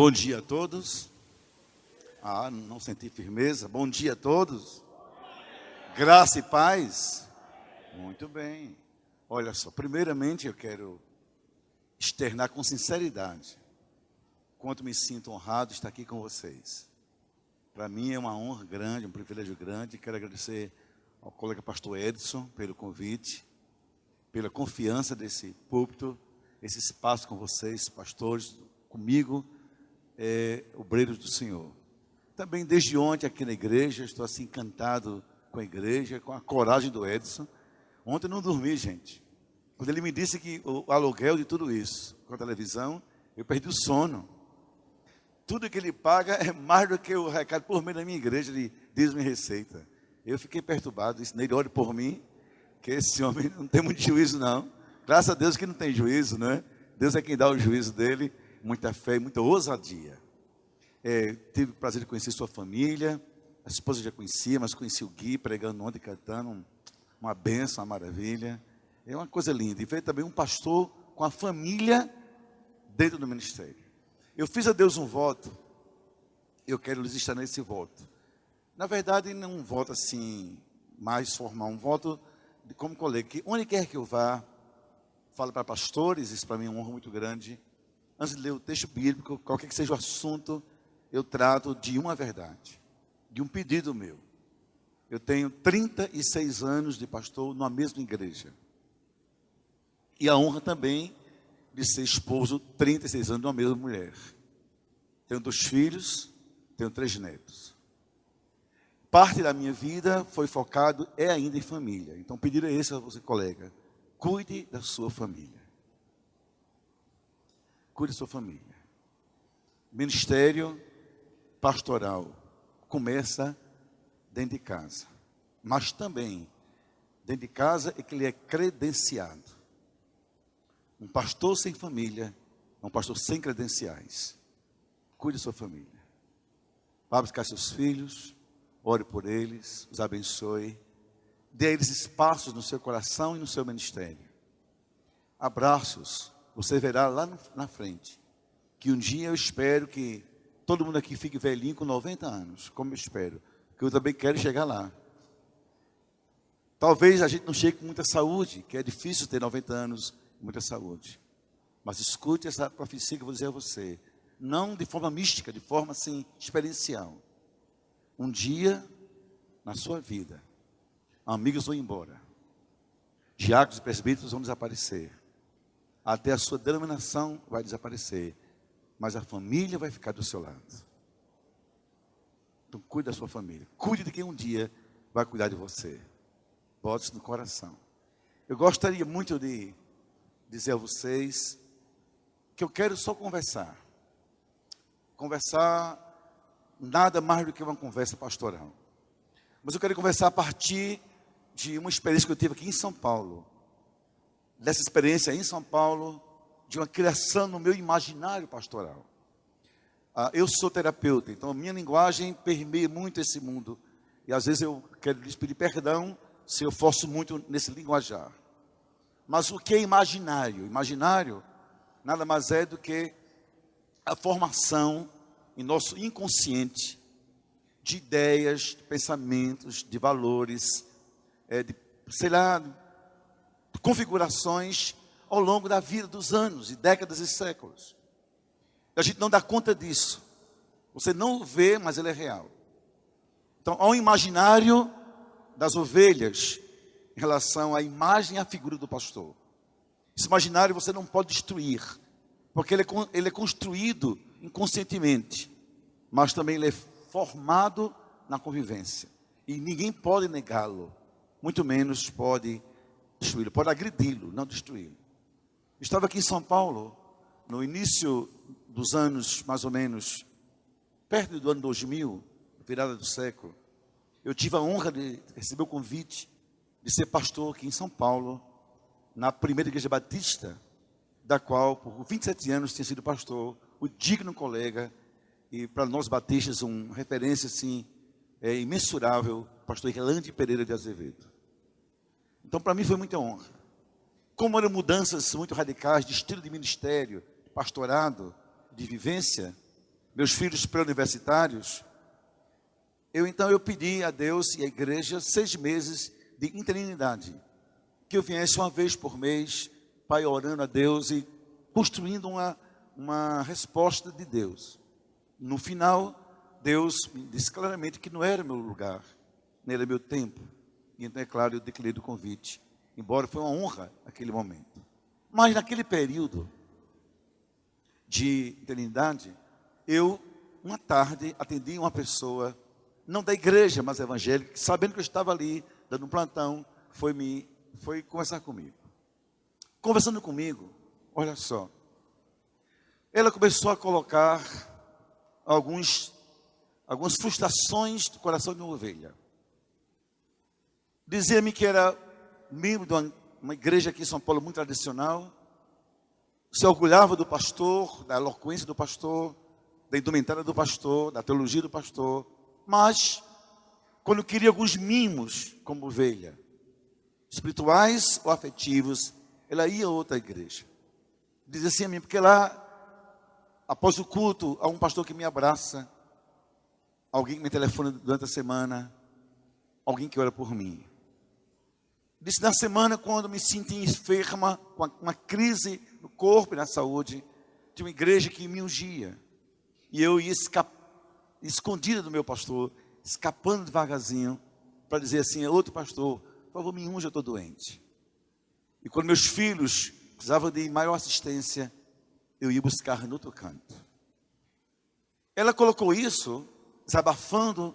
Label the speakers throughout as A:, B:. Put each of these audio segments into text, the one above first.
A: Bom dia a todos. Não senti firmeza. Bom dia a todos. Graça e paz. Muito bem. Olha só, primeiramente eu quero externar com sinceridade quanto me sinto honrado de estar aqui com vocês. Para mim é uma honra grande, um privilégio grande. Quero agradecer ao colega pastor Edson pelo convite, pela confiança desse púlpito, esse espaço com vocês, pastores, comigo, obreiros do Senhor. Também desde ontem aqui na igreja, estou assim encantado com a igreja, com a coragem do Edson. Ontem eu não dormi, gente. Quando ele me disse que o aluguel de tudo isso, com a televisão, eu perdi o sono. Tudo que ele paga é mais do que o recado por mês da minha igreja de dízimo e receita. Eu fiquei perturbado, disse nele, ore por mim, que esse homem não tem muito juízo não. Graças a Deus que não tem juízo, né? Deus é quem dá o juízo dele, muita fé e muita ousadia. Tive o prazer de conhecer sua família, a esposa já conhecia, mas conheci o Gui pregando ontem, cantando, uma bênção, uma maravilha. É uma coisa linda. E veio também um pastor com a família dentro do ministério. Eu fiz a Deus um voto, eu quero lhes estar nesse voto. Na verdade, não um voto assim, mais formal, um voto de como colega, que onde quer que eu vá, falo para pastores, isso para mim é uma honra muito grande. Antes de ler o texto bíblico, qualquer que seja o assunto, eu trato de uma verdade, de um pedido meu. Eu tenho 36 anos de pastor numa mesma igreja. E a honra também de ser esposo 36 anos de uma mesma mulher. Tenho 2 filhos, tenho 3 netos. Parte da minha vida foi focado, ainda em família. Então, o pedido é esse a você, colega. Cuide da sua família. Cuide da sua família. Ministério pastoral começa dentro de casa. Mas também, dentro de casa é que ele é credenciado. Um pastor sem família é um pastor sem credenciais. Cuide da sua família. Vá buscar seus filhos, ore por eles, os abençoe. Dê a eles espaços no seu coração e no seu ministério. Abraços, você verá lá na frente, que um dia eu espero que todo mundo aqui fique velhinho com 90 anos, como eu espero, que eu também quero chegar lá. Talvez a gente não chegue com muita saúde, que é difícil ter 90 anos com muita saúde. Mas escute essa profecia que eu vou dizer a você, não de forma mística, de forma assim, experiencial. Um dia, na sua vida, amigos vão embora, diáconos e presbíteros vão desaparecer, até a sua denominação vai desaparecer, mas a família vai ficar do seu lado. Então cuide da sua família, cuide de quem um dia vai cuidar de você, bote isso no coração. Eu gostaria muito de dizer a vocês que eu quero só conversar, nada mais do que uma conversa pastoral. Mas eu quero conversar a partir de uma experiência que eu tive aqui em São Paulo. Dessa experiência em São Paulo, de uma criação no meu imaginário pastoral. Eu sou terapeuta, então a minha linguagem permeia muito esse mundo. E às vezes eu quero lhes pedir perdão se eu forço muito nesse linguajar. Mas o que é imaginário? Imaginário nada mais é do que a formação em nosso inconsciente de ideias, de pensamentos, de valores, de configurações ao longo da vida dos anos, e décadas e séculos. A gente não dá conta disso. Você não o vê, mas ele é real. Então, há um imaginário das ovelhas em relação à imagem e à figura do pastor. Esse imaginário você não pode destruir, porque ele é construído inconscientemente, mas também ele é formado na convivência. E ninguém pode negá-lo, muito menos pode destruí-lo, pode agredi-lo, não destruí-lo. Estava aqui em São Paulo, no início dos anos, mais ou menos, perto do ano 2000, virada do século. Eu tive a honra de receber o convite de ser pastor aqui em São Paulo, na primeira igreja batista, da qual, por 27 anos, tinha sido pastor, o digno colega, e para nós batistas, uma referência assim, imensurável, pastor Irlande Pereira de Azevedo. Então, para mim foi muita honra. Como eram mudanças muito radicais de estilo de ministério, de pastorado, de vivência, meus filhos pré-universitários, então eu pedi a Deus e à igreja 6 meses de interinidade. Que eu viesse uma vez por mês, Pai, orando a Deus e construindo uma resposta de Deus. No final, Deus me disse claramente que não era meu lugar, nem era meu tempo. E então, é claro, eu declarei o convite, embora foi uma honra naquele momento. Mas naquele período de eternidade, eu, uma tarde, atendi uma pessoa, não da igreja, mas evangélica, que, sabendo que eu estava ali, dando um plantão, foi conversar comigo. Conversando comigo, olha só, ela começou a colocar algumas frustrações do coração de uma ovelha. Dizia-me que era membro de uma igreja aqui em São Paulo muito tradicional, se orgulhava do pastor, da eloquência do pastor, da indumentária do pastor, da teologia do pastor, mas quando queria alguns mimos como ovelha, espirituais ou afetivos, ela ia a outra igreja. Dizia assim a mim, porque lá, após o culto, há um pastor que me abraça, alguém que me telefona durante a semana, alguém que ora por mim. Disse, na semana, quando me senti enferma, com uma crise no corpo e na saúde, tinha uma igreja que me ungia. E eu ia escondida do meu pastor, escapando devagarzinho, para dizer assim, outro pastor, por favor, me unja, eu estou doente. E quando meus filhos precisavam de maior assistência, eu ia buscar no outro canto. Ela colocou isso, desabafando,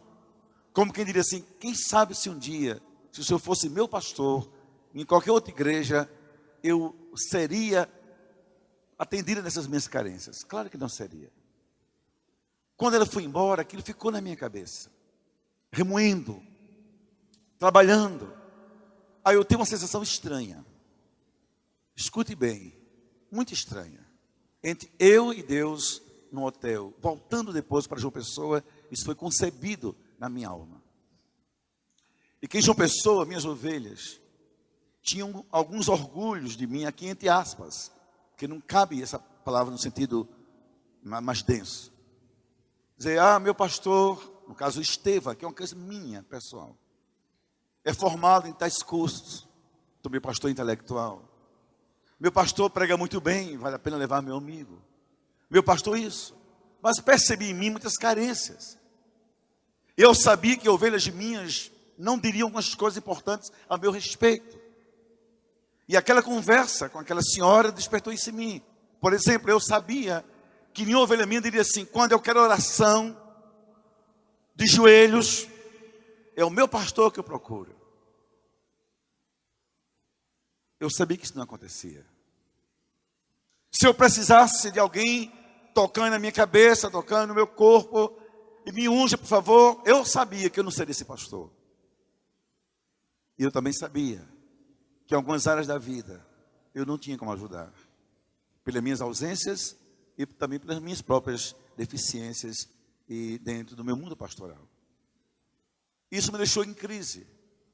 A: como quem diria assim, quem sabe se um dia, se o senhor fosse meu pastor, em qualquer outra igreja, eu seria atendida nessas minhas carências. Claro que não seria. Quando ela foi embora, aquilo ficou na minha cabeça, remoendo, trabalhando. Aí eu tenho uma sensação estranha. Escute bem, muito estranha. Entre eu e Deus no hotel, voltando depois para João Pessoa, isso foi concebido na minha alma. E que em João Pessoa, minhas ovelhas, tinham alguns orgulhos de mim, aqui entre aspas, que não cabe essa palavra no sentido mais denso. Dizer, meu pastor, no caso Esteva, que é uma coisa minha, pessoal, é formado em tais cursos, sou meu pastor intelectual. Meu pastor prega muito bem, vale a pena levar meu amigo. Meu pastor isso. Mas percebi em mim muitas carências. Eu sabia que ovelhas minhas não diriam algumas coisas importantes a meu respeito. E aquela conversa com aquela senhora despertou isso em mim. Por exemplo, eu sabia que nenhuma ovelha minha diria assim, quando eu quero oração, de joelhos, é o meu pastor que eu procuro. Eu sabia que isso não acontecia. Se eu precisasse de alguém tocando na minha cabeça, tocando no meu corpo, e me unja, por favor, eu sabia que eu não seria esse pastor. E eu também sabia que em algumas áreas da vida eu não tinha como ajudar. Pelas minhas ausências e também pelas minhas próprias deficiências e dentro do meu mundo pastoral. Isso me deixou em crise,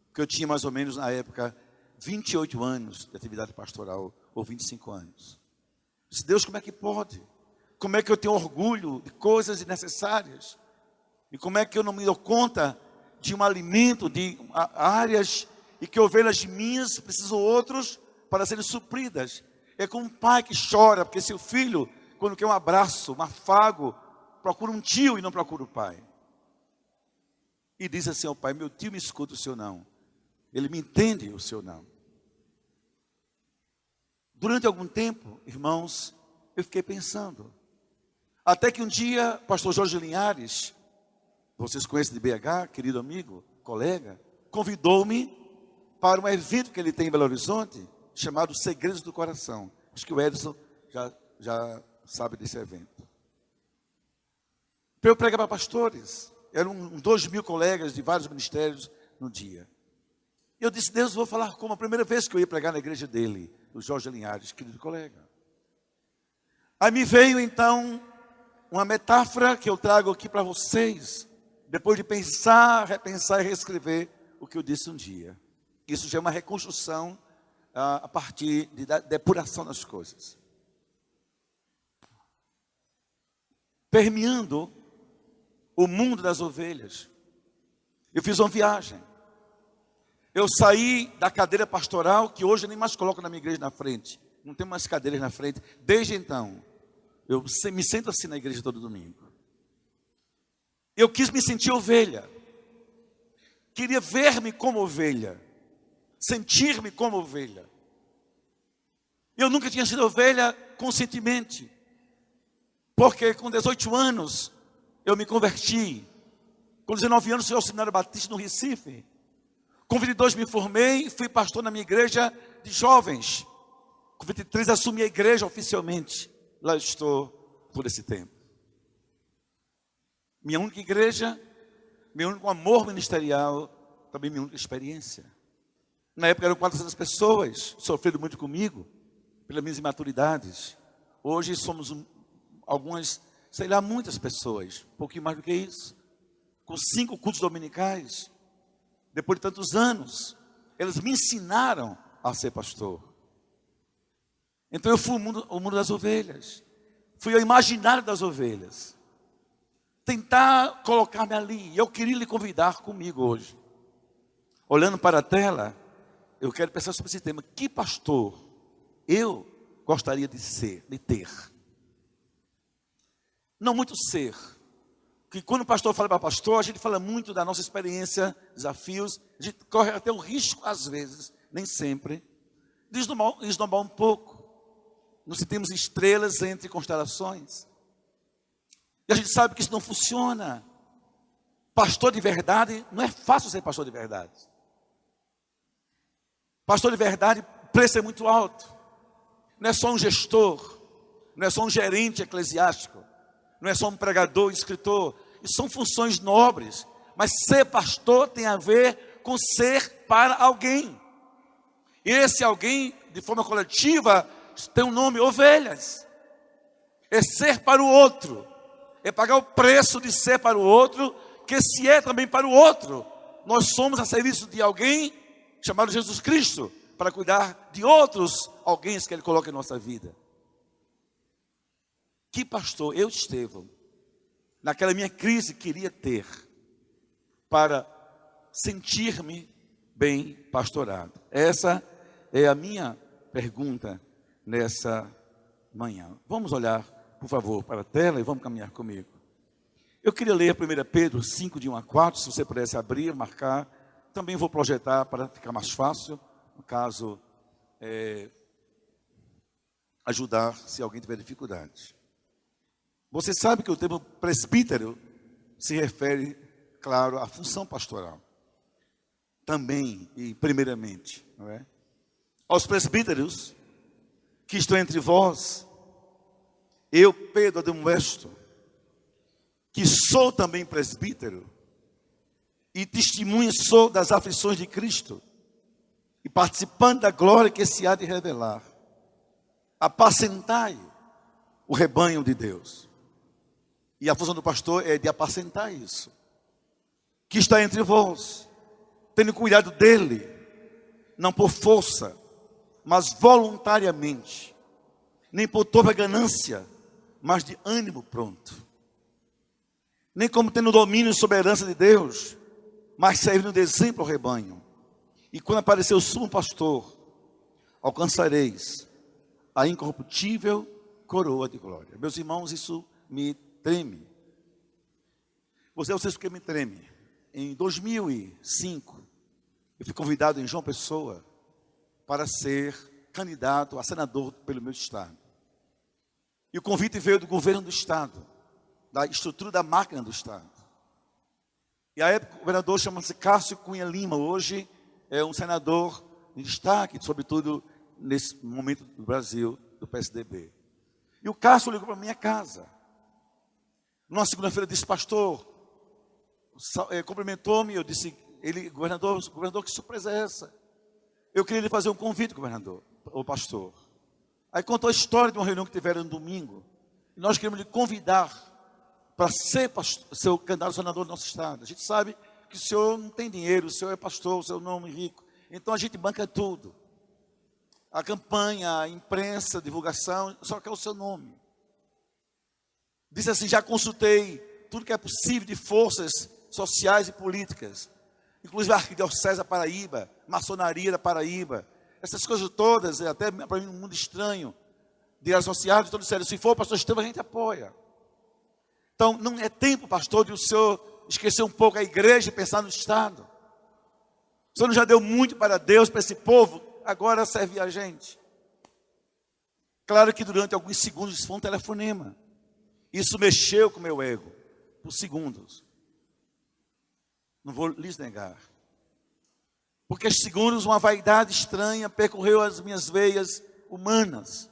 A: porque eu tinha mais ou menos na época 28 anos de atividade pastoral, ou 25 anos. Eu disse, Deus, como é que pode? Como é que eu tenho orgulho de coisas desnecessárias? E como é que eu não me dou conta de um alimento, de áreas, e que ovelhas minhas precisam outros para serem supridas? É como um pai que chora, porque seu filho, quando quer um abraço, um afago, procura um tio e não procura o pai. E diz assim ao pai, meu tio me escuta, o senhor não. Ele me entende, o senhor não. Durante algum tempo, irmãos, eu fiquei pensando. Até que um dia, pastor Jorge Linhares, vocês conhecem de BH, querido amigo, colega, convidou-me para um evento que ele tem em Belo Horizonte, chamado Segredos do Coração. Acho que o Edson já sabe desse evento. Para eu pregar para pastores. Eram 2.000 colegas de vários ministérios no dia. Eu disse, Deus, vou falar como a primeira vez que eu ia pregar na igreja dele, o Jorge Linhares, querido colega. Aí me veio então uma metáfora que eu trago aqui para vocês, depois de pensar, repensar e reescrever o que eu disse um dia. Isso já é uma reconstrução a partir da depuração das coisas. permeando o mundo das ovelhas. Eu fiz uma viagem. Eu saí da cadeira pastoral, que hoje eu nem mais coloco na minha igreja na frente. Não tem mais cadeiras na frente. Desde então, eu me sento assim na igreja todo domingo. Eu quis me sentir ovelha. Queria ver-me como ovelha. Sentir-me como ovelha. Eu nunca tinha sido ovelha conscientemente. Porque com 18 anos, eu me converti. Com 19 anos, fui ao Seminário Batista no Recife. Com 22 me formei e fui pastor na minha igreja de jovens. Com 23 assumi a igreja oficialmente. Lá estou por esse tempo. Minha única igreja, meu único amor ministerial, também minha única experiência. Na época eram 400 pessoas, sofreram muito comigo, pelas minhas imaturidades. Hoje somos algumas, sei lá, muitas pessoas, um pouquinho mais do que isso. Com 5 cultos dominicais. Depois de tantos anos, eles me ensinaram a ser pastor. Então eu fui o mundo das ovelhas. Fui ao imaginário das ovelhas. Tentar colocar-me ali. Eu queria lhe convidar comigo hoje. Olhando para a tela, eu quero pensar sobre esse tema. Que pastor eu gostaria de ser, de ter? Não muito ser. Que quando o pastor fala para pastor, a gente fala muito da nossa experiência, desafios. A gente corre até o risco, às vezes, nem sempre, de esnobar um pouco. Nos sentimos estrelas entre constelações. E a gente sabe que isso não funciona. Pastor de verdade, não é fácil ser pastor de verdade. Pastor de verdade, o preço é muito alto. Não é só um gestor, não é só um gerente eclesiástico. Não é só um pregador, um escritor. Isso são funções nobres. Mas ser pastor tem a ver com ser para alguém. E esse alguém, de forma coletiva, tem um nome: ovelhas. É ser para o outro. É pagar o preço de ser para o outro, que se é também para o outro. Nós somos a serviço de alguém chamado Jesus Cristo, para cuidar de outros alguém que Ele coloca em nossa vida. Que pastor eu, Estevão, naquela minha crise queria ter, para sentir-me bem pastorado? Essa é a minha pergunta nessa manhã. Vamos olhar, por favor, para a tela e vamos caminhar comigo. Eu queria ler 1 Pedro 5, de 1 a 4, se você pudesse abrir, marcar. Também vou projetar para ficar mais fácil, no caso, ajudar se alguém tiver dificuldade. Você sabe que o termo presbítero se refere, claro, à função pastoral. Também e primeiramente, não é? Aos presbíteros que estão entre vós, eu, Pedro Admoesto, que sou também presbítero, e testemunha sou das aflições de Cristo, e participante da glória que se há de revelar. Apacentai o rebanho de Deus. E a função do pastor é de apacentar isso. Que está entre vós, tendo cuidado dele, não por força, mas voluntariamente, nem por toda ganância, mas de ânimo pronto. Nem como tendo domínio sobre a herança de Deus, mas servindo de exemplo ao rebanho. E quando aparecer o sumo pastor, alcançareis a incorruptível coroa de glória. Meus irmãos, isso me treme. Vocês por que me treme? Em 2005, eu fui convidado em João Pessoa para ser candidato a senador pelo meu estado. E o convite veio do governo do estado, da estrutura da máquina do estado. E a época o governador chama-se Cássio Cunha Lima, hoje é um senador de destaque, sobretudo nesse momento do Brasil, do PSDB. E o Cássio ligou para a minha casa. Numa segunda-feira disse: pastor, cumprimentou-me, eu disse, governador, que surpresa é essa? Eu queria lhe fazer um convite, governador, ou pastor. Aí contou a história de uma reunião que tiveram no domingo. E nós queremos lhe convidar para ser seu candidato a senador do nosso estado. A gente sabe que o senhor não tem dinheiro, o senhor é pastor, o seu nome é rico. Então a gente banca tudo. A campanha, a imprensa, a divulgação, só quer o seu nome. Disse assim: já consultei tudo que é possível de forças sociais e políticas, inclusive a Arquidiocese da Paraíba, maçonaria da Paraíba, essas coisas todas, até para mim um mundo estranho, de associados, todos disseram: se for o pastor Estevão, a gente apoia. Então, não é tempo, pastor, de o senhor esquecer um pouco a igreja e pensar no Estado. O senhor não já deu muito para Deus, para esse povo, agora serve a gente. Claro que durante alguns segundos isso foi um telefonema. Isso mexeu com o meu ego, por segundos. Não vou lhes negar. Porque em segundos uma vaidade estranha percorreu as minhas veias humanas.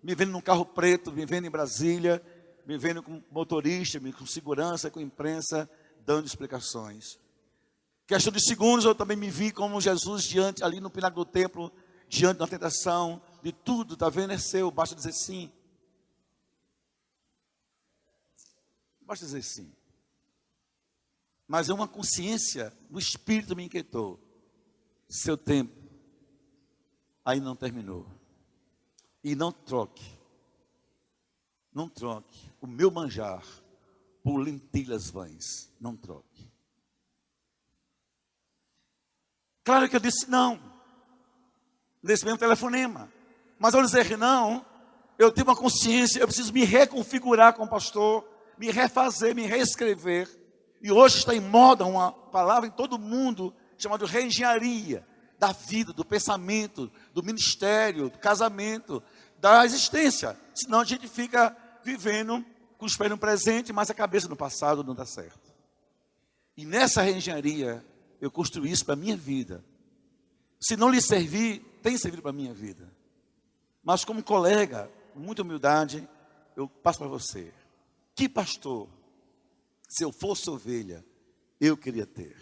A: Me vendo num carro preto, me vendo em Brasília, me vendo com motorista, com segurança, com imprensa, dando explicações. Questão de segundos eu também me vi como Jesus diante, ali no pináculo do templo, diante da tentação, de tudo, está vendo, é seu, basta dizer sim. Basta dizer sim. Mas uma consciência do Espírito me inquietou. Seu tempo aí não terminou. E não troque o meu manjar por lentilhas vãs. Não troque. Claro que eu disse não, nesse mesmo telefonema. Mas ao dizer não, eu tive uma consciência, eu preciso me reconfigurar com o pastor, me refazer, me reescrever. E hoje está em moda uma palavra em todo mundo, chamada reengenharia da vida, do pensamento, do ministério, do casamento, da existência. Senão a gente fica vivendo com os pés no presente, mas a cabeça no passado não dá certo. E nessa reengenharia, eu construí isso para a minha vida. Se não lhe servir, tem servido para a minha vida. Mas como colega, com muita humildade, eu passo para você. Que pastor, se eu fosse ovelha, eu queria ter?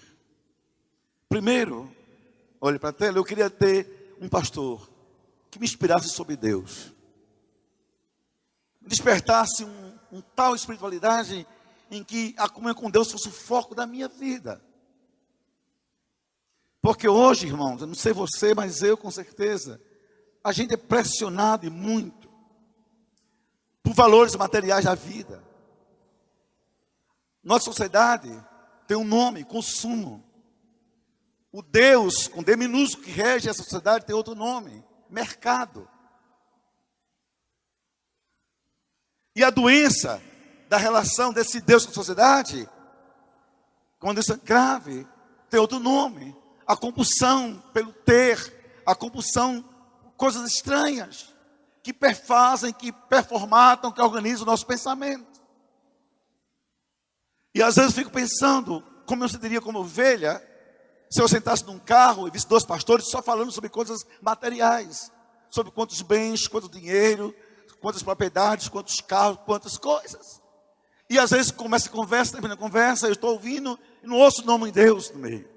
A: Primeiro, olhe para a tela, eu queria ter um pastor que me inspirasse sobre Deus. Despertasse um tal espiritualidade em que a comunhão com Deus fosse o foco da minha vida. Porque hoje, irmãos, eu não sei você, mas eu com certeza, a gente é pressionado e muito por valores materiais da vida. Nossa sociedade tem um nome: consumo. O Deus, com D minúsculo, que rege a sociedade, tem outro nome: mercado. E a doença da relação desse Deus com a sociedade, quando isso é grave, tem outro nome: a compulsão pelo ter, a compulsão por coisas estranhas, que perfazem, que performatam, que organizam o nosso pensamento. E às vezes eu fico pensando, como eu sentiria como ovelha, se eu sentasse num carro e visse dois pastores só falando sobre coisas materiais, sobre quantos bens, quanto dinheiro, quantas propriedades, quantos carros, quantas coisas. E às vezes começa a conversa, termina a conversa, eu estou ouvindo e não ouço o nome de Deus no meio.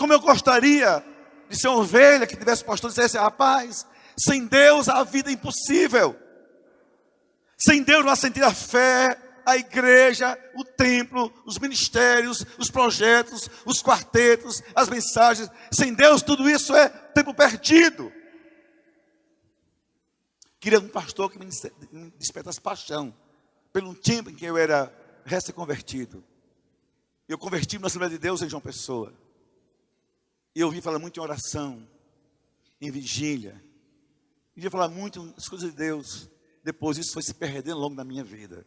A: Como eu gostaria de ser uma ovelha que tivesse pastor e dissesse: rapaz, sem Deus a vida é impossível. Sem Deus não há sentido a fé, a igreja, o templo, os ministérios, os projetos, os quartetos, as mensagens. Sem Deus tudo isso é tempo perdido. Queria um pastor que me despertasse paixão pelo tempo em que eu era recém-convertido. Eu converti-me na Assembleia de Deus em João Pessoa. E eu ouvi falar muito em oração, em vigília. Eu ia falar muito as coisas de Deus. Depois isso foi se perdendo ao longo da minha vida.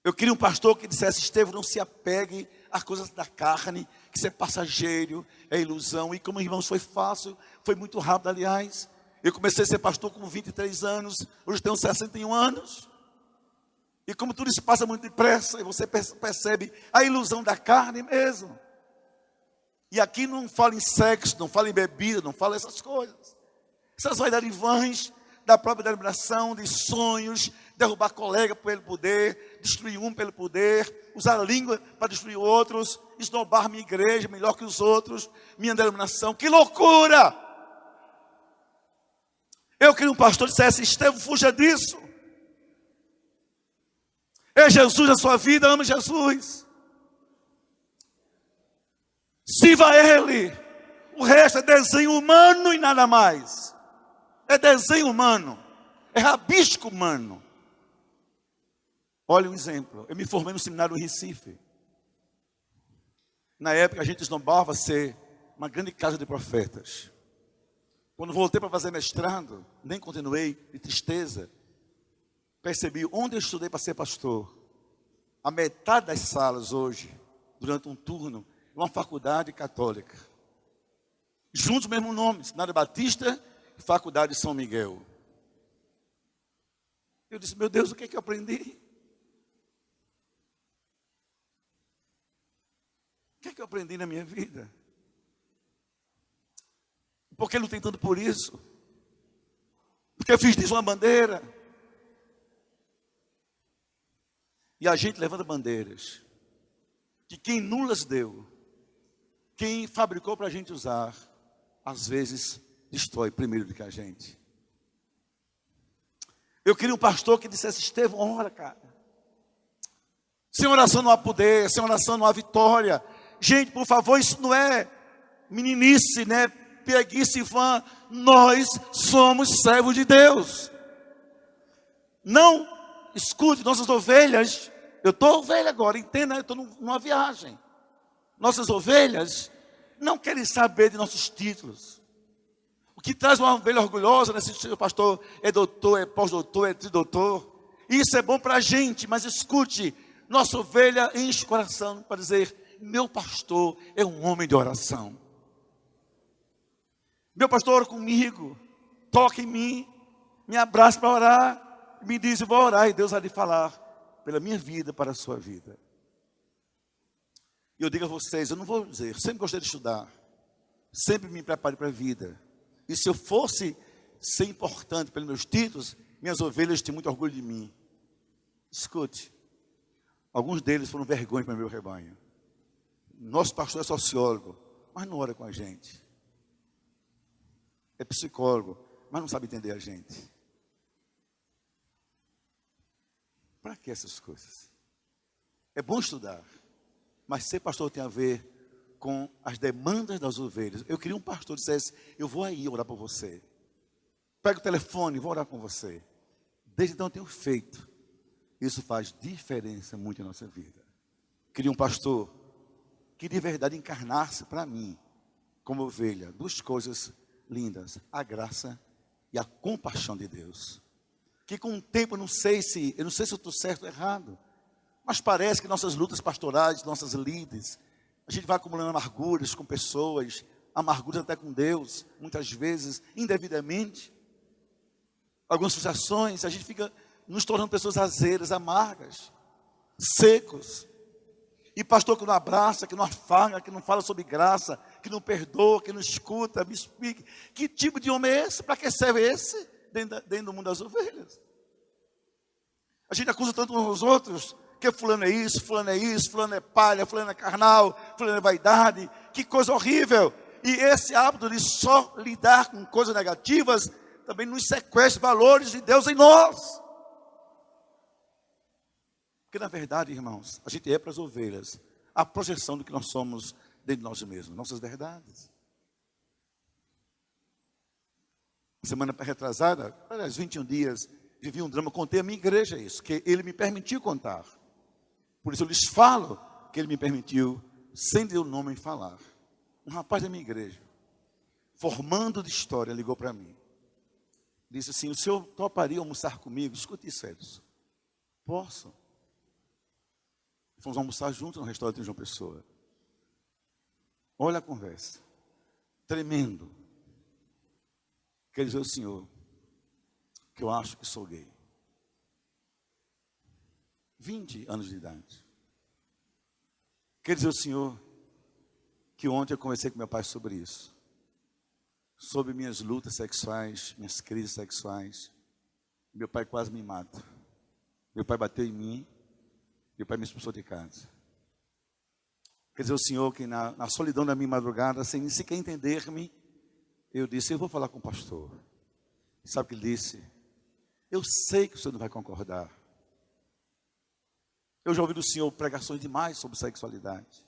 A: Eu queria um pastor que dissesse: Estevão, não se apegue às coisas da carne, que isso é passageiro, é ilusão. E como, irmãos, foi fácil, foi muito rápido, aliás. Eu comecei a ser pastor com 23 anos, hoje tenho 61 anos. E como tudo isso passa muito depressa, e você percebe a ilusão da carne mesmo. E aqui não fala em sexo, não fala em bebida, não fala essas coisas. Essas vaidades vãs da própria denominação, de sonhos, derrubar colega pelo poder, destruir um pelo poder, usar a língua para destruir outros, esnobar minha igreja melhor que os outros, minha denominação. Que loucura! Eu queria um pastor que dissesse: Estevão, fuja disso. É Jesus na sua vida, ama Jesus. Sirva a Ele. O resto é desenho humano e nada mais. É desenho humano. É rabisco humano. Olha um exemplo. Eu me formei no seminário em Recife. Na época a gente esnobava ser uma grande casa de profetas. Quando voltei para fazer mestrado, nem continuei, de tristeza, percebi onde eu estudei para ser pastor. A metade das salas hoje, durante um turno, é uma faculdade católica. Juntos o mesmo nome, Seminário Batista e Faculdade de São Miguel. Eu disse, meu Deus, o que é que eu aprendi? O que é que eu aprendi na minha vida? Por que lutei tanto por isso? Porque eu fiz disso uma bandeira. E a gente levanta bandeiras que quem nulas deu, quem fabricou para a gente usar, às vezes destrói primeiro do que a gente. Eu queria um pastor que dissesse, Estevão, ora, cara. Sem oração não há poder, sem oração não há vitória. Gente, por favor, isso não é meninice, né? Preguiça vã. Nós somos servos de Deus. Não escute nossas ovelhas. Eu estou ovelha agora, entenda, eu estou numa viagem. Nossas ovelhas não querem saber de nossos títulos. O que traz uma ovelha orgulhosa, né? Se o pastor é doutor, é pós-doutor, é tridoutor. Isso é bom para a gente, mas escute, nossa ovelha enche o coração para dizer, meu pastor é um homem de oração. Meu pastor ora comigo, toca em mim, me abraça para orar, me diz, eu vou orar e Deus vai lhe falar pela minha vida, para a sua vida. E eu digo a vocês, eu não vou dizer, sempre gostei de estudar, sempre me preparei para a vida. E se eu fosse ser importante pelos meus títulos, minhas ovelhas tinham muito orgulho de mim. Escute, alguns deles foram vergonha para o meu rebanho. Nosso pastor é sociólogo, mas não ora com a gente. É psicólogo, mas não sabe entender a gente. Para que essas coisas? É bom estudar, mas ser pastor tem a ver com as demandas das ovelhas. Eu queria um pastor que dissesse, eu vou aí orar por você. Pega o telefone, vou orar com você. Desde então eu tenho feito. Isso faz diferença muito em nossa vida. Queria um pastor que de verdade encarnasse para mim, como ovelha, duas coisas lindas, a graça e a compaixão de Deus. Que com o tempo eu não sei se eu estou certo ou errado, mas parece que nossas lutas pastorais, nossas líderes, a gente vai acumulando amarguras com pessoas, amarguras até com Deus, muitas vezes indevidamente. Algumas frustrações, a gente fica nos tornando pessoas azeiras, amargas, secos. E pastor que não abraça, que não afaga, que não fala sobre graça, que não perdoa, que não escuta, me explique. Que tipo de homem é esse? Para que serve esse dentro do mundo das ovelhas? A gente acusa tanto uns aos outros, que fulano é isso, fulano é palha, fulano é carnal, fulano é vaidade. Que coisa horrível. E esse hábito de só lidar com coisas negativas, também nos sequestra valores de Deus em nós. Porque na verdade, irmãos, a gente é para as ovelhas a projeção do que nós somos dentro de nós mesmos, nossas verdades. Semana retrasada, aliás, 21 dias, vivi um drama, contei a minha igreja isso, que ele me permitiu contar. Por isso eu lhes falo que ele me permitiu, sem ter o nome em falar. Um rapaz da minha igreja, formando de história, ligou para mim. Disse assim, o senhor toparia almoçar comigo? Escute isso, Edson. Posso? Fomos almoçar juntos no restaurante de João Pessoa. Olha a conversa. Tremendo. Quer dizer ao senhor que eu acho que sou gay. 20 anos de idade. Quer dizer ao senhor que ontem eu conversei com meu pai sobre isso. Sobre minhas lutas sexuais, minhas crises sexuais. Meu pai quase me mata. Meu pai bateu em mim. Meu pai me expulsou de casa. Quer dizer, o senhor que na solidão da minha madrugada, sem sequer entender-me, eu disse, eu vou falar com o pastor. Sabe o que ele disse? Eu sei que o senhor não vai concordar. Eu já ouvi do senhor pregações demais sobre sexualidade.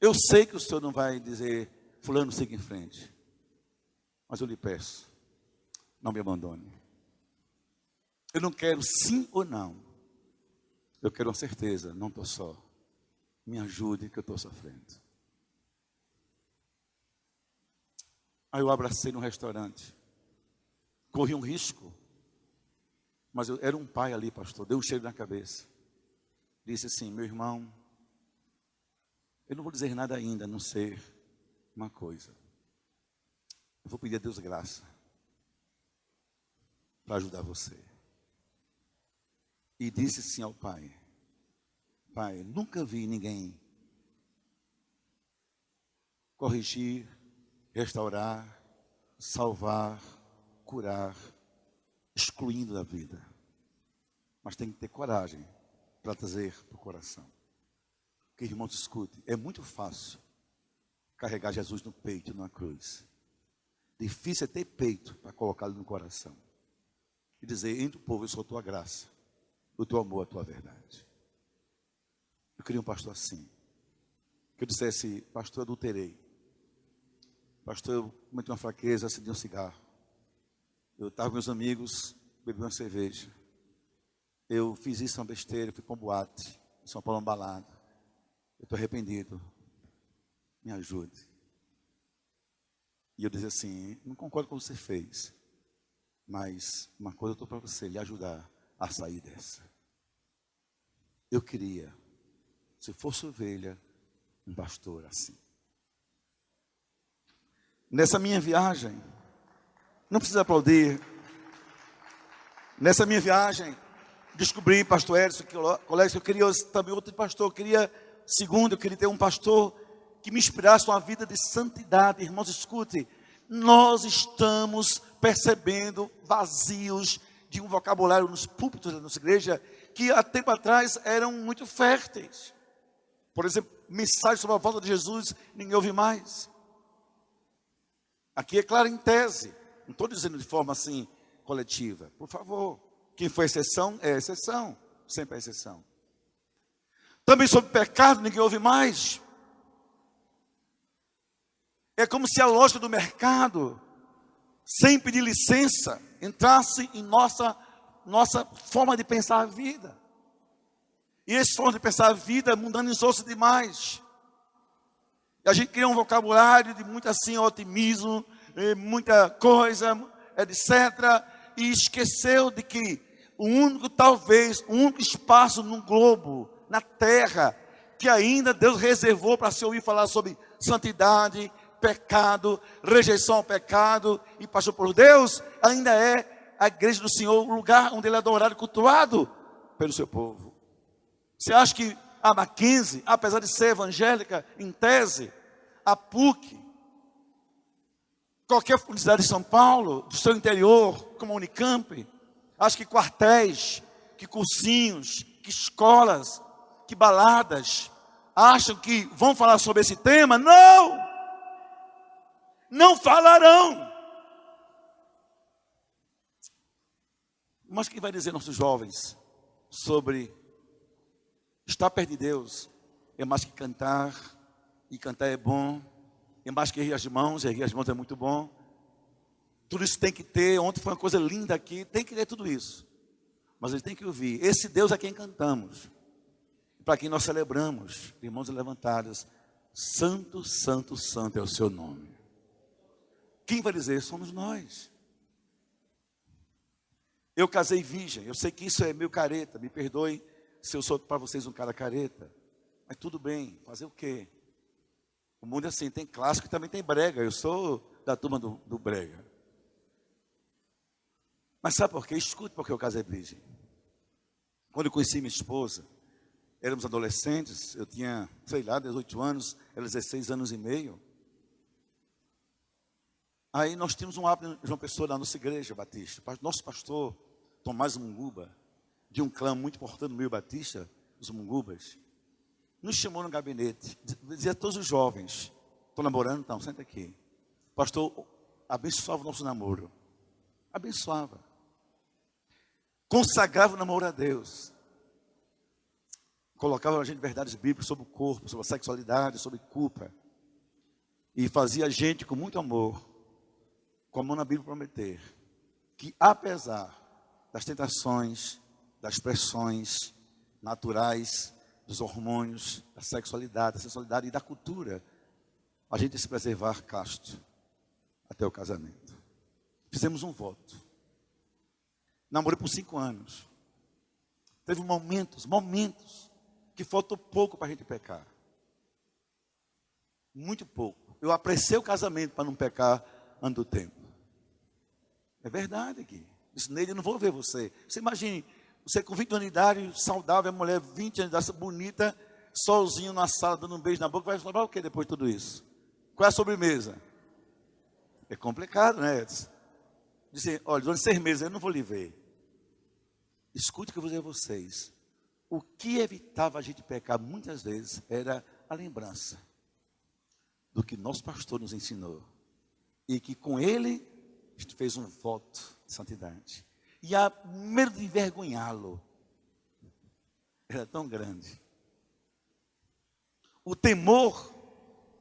A: Eu sei que o senhor não vai dizer, fulano, siga em frente. Mas eu lhe peço, não me abandone. Eu não quero sim ou não. Eu quero uma certeza, não estou só. Me ajude que eu estou sofrendo. Aí eu abracei no restaurante. Corri um risco. Mas eu era um pai ali, pastor. Deu um cheiro na cabeça. Disse assim, meu irmão, eu não vou dizer nada ainda, a não ser uma coisa. Eu vou pedir a Deus graça para ajudar você. E disse assim ao pai, pai, nunca vi ninguém corrigir, restaurar, salvar, curar, excluindo da vida. Mas tem que ter coragem para trazer para o coração. Porque, irmãos, escute, é muito fácil carregar Jesus no peito, na cruz. Difícil é ter peito para colocá-lo no coração. E dizer, entre o povo, eu sou a tua graça, o teu amor, a tua verdade. Eu queria um pastor assim. Que eu dissesse, pastor, eu adulterei. Pastor, eu cometi uma fraqueza, acendi um cigarro. Eu estava com meus amigos, bebi uma cerveja. Eu fiz isso, uma besteira, fui para um boate, em São Paulo, uma balada. Eu estou arrependido. Me ajude. E eu dizia assim, não concordo com o que você fez. Mas uma coisa eu estou para você, lhe ajudar a sair dessa. Eu queria, se fosse ovelha, um pastor assim. Nessa minha viagem, não precisa aplaudir. Nessa minha viagem, descobri, pastor Edson, que eu queria também outro pastor. Eu queria ter um pastor que me inspirasse uma vida de santidade. Irmãos, escute, nós estamos percebendo vazios de um vocabulário nos púlpitos da nossa igreja, que há tempo atrás eram muito férteis. Por exemplo, mensagens sobre a volta de Jesus, ninguém ouve mais. Aqui é claro em tese, não estou dizendo de forma assim, coletiva. Por favor, quem foi exceção, é exceção, sempre é exceção. Também sobre pecado, ninguém ouve mais. É como se a lógica do mercado, sem pedir licença, entrasse em nossa forma de pensar a vida. E essa forma de pensar a vida mundanizou-se demais. E a gente cria um vocabulário de muito assim, otimismo, muita coisa, etc. E esqueceu de que o único espaço no globo, na terra, que ainda Deus reservou para se ouvir falar sobre santidade, pecado, rejeição ao pecado e paixão por Deus, ainda é a igreja do Senhor, o lugar onde Ele é adorado e cultuado pelo seu povo. Você acha que a Mackenzie, apesar de ser evangélica em tese, a PUC, qualquer universidade de São Paulo, do seu interior, como a Unicamp, acho que quartéis, que cursinhos, que escolas, que baladas, acham que vão falar sobre esse tema? Não! Não falarão. Mas quem vai dizer nossos jovens sobre estar perto de Deus é mais que cantar, e cantar é bom, é mais que erguer as mãos é muito bom. Tudo isso tem que ter. Ontem foi uma coisa linda aqui, tem que ter tudo isso. Mas eles têm que ouvir, esse Deus a quem cantamos, para quem nós celebramos, de mãos levantadas, santo, santo, santo é o seu nome. Quem vai dizer? Somos nós. Eu casei virgem, eu sei que isso é meio careta, me perdoe se eu sou para vocês um cara careta, mas tudo bem, fazer o quê? O mundo é assim, tem clássico e também tem brega, eu sou da turma do brega. Mas sabe por quê? Escute porque eu casei virgem. Quando eu conheci minha esposa, éramos adolescentes, eu tinha, 18 anos, ela 16 anos e meio. Aí nós tínhamos um hábito de uma pessoa na nossa igreja batista. Nosso pastor, Tomás Munguba, de um clã muito importante no meio batista, os Mungubas, nos chamou no gabinete, dizia a todos os jovens, estou namorando? Então, senta aqui. Pastor, abençoava o nosso namoro. Abençoava. Consagrava o namoro a Deus. Colocava a gente verdades bíblicas sobre o corpo, sobre a sexualidade, sobre culpa. E fazia a gente com muito amor, com a mão na Bíblia prometer, que apesar das tentações, das pressões, naturais, dos hormônios, da sexualidade, da sensualidade e da cultura, a gente se preservar casto até o casamento. Fizemos um voto. Namorei por 5 anos. Teve momentos que faltou pouco para a gente pecar. Muito pouco. Eu apressei o casamento para não pecar antes do tempo. É verdade aqui. Disse, Neide, eu não vou ver você. Você imagine, você com 20 anos de idade, saudável, a mulher 20 anos de idade, bonita, solzinho na sala, dando um beijo na boca, vai falar o que depois de tudo isso? Qual é a sobremesa? É complicado, né? Disse, olha, durante 6 meses eu não vou lhe ver. Escute o que eu vou dizer a vocês. O que evitava a gente pecar muitas vezes era a lembrança do que nosso pastor nos ensinou. E que com ele a gente fez um voto de santidade. E a medo de envergonhá-lo era tão grande. O temor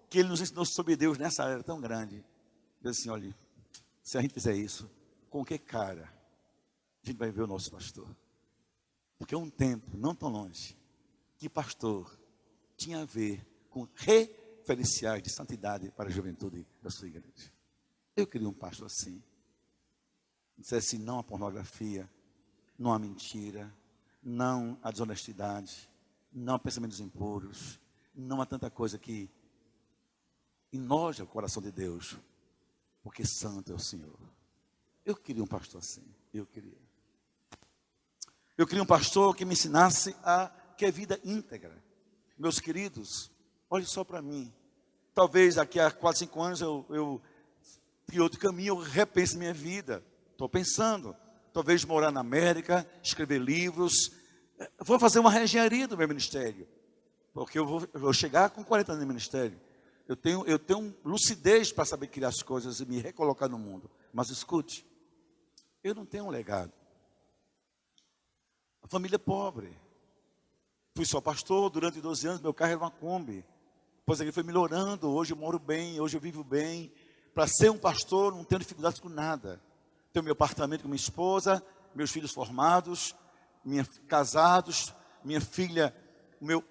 A: que ele nos ensinou sobre Deus nessa área era tão grande. Diz assim, olha, se a gente fizer isso, com que cara a gente vai ver o nosso pastor? Porque um tempo, não tão longe, que pastor tinha a ver com referenciais de santidade para a juventude da sua igreja. Eu queria um pastor assim. Dissesse não à pornografia, não à mentira, não à desonestidade, não a pensamentos impuros, não a tanta coisa que enoja o coração de Deus, porque santo é o Senhor. Eu queria um pastor assim, eu queria. Eu queria um pastor que me ensinasse que é vida íntegra. Meus queridos, olhe só para mim. Talvez daqui a 4, 5 anos eu de outro caminho, eu repense minha vida. Estou pensando, talvez morar na América, escrever livros. Vou fazer uma reengenharia do meu ministério. Porque eu vou chegar com 40 anos de ministério. Eu tenho lucidez para saber criar as coisas e me recolocar no mundo. Mas escute, eu não tenho um legado. A família é pobre. Fui só pastor durante 12 anos, meu carro era uma Kombi. Depois ele foi melhorando, hoje eu moro bem, hoje eu vivo bem. Para ser um pastor, não tenho dificuldades com nada. Tenho meu apartamento com minha esposa, meus filhos formados, casados, minha filha, meu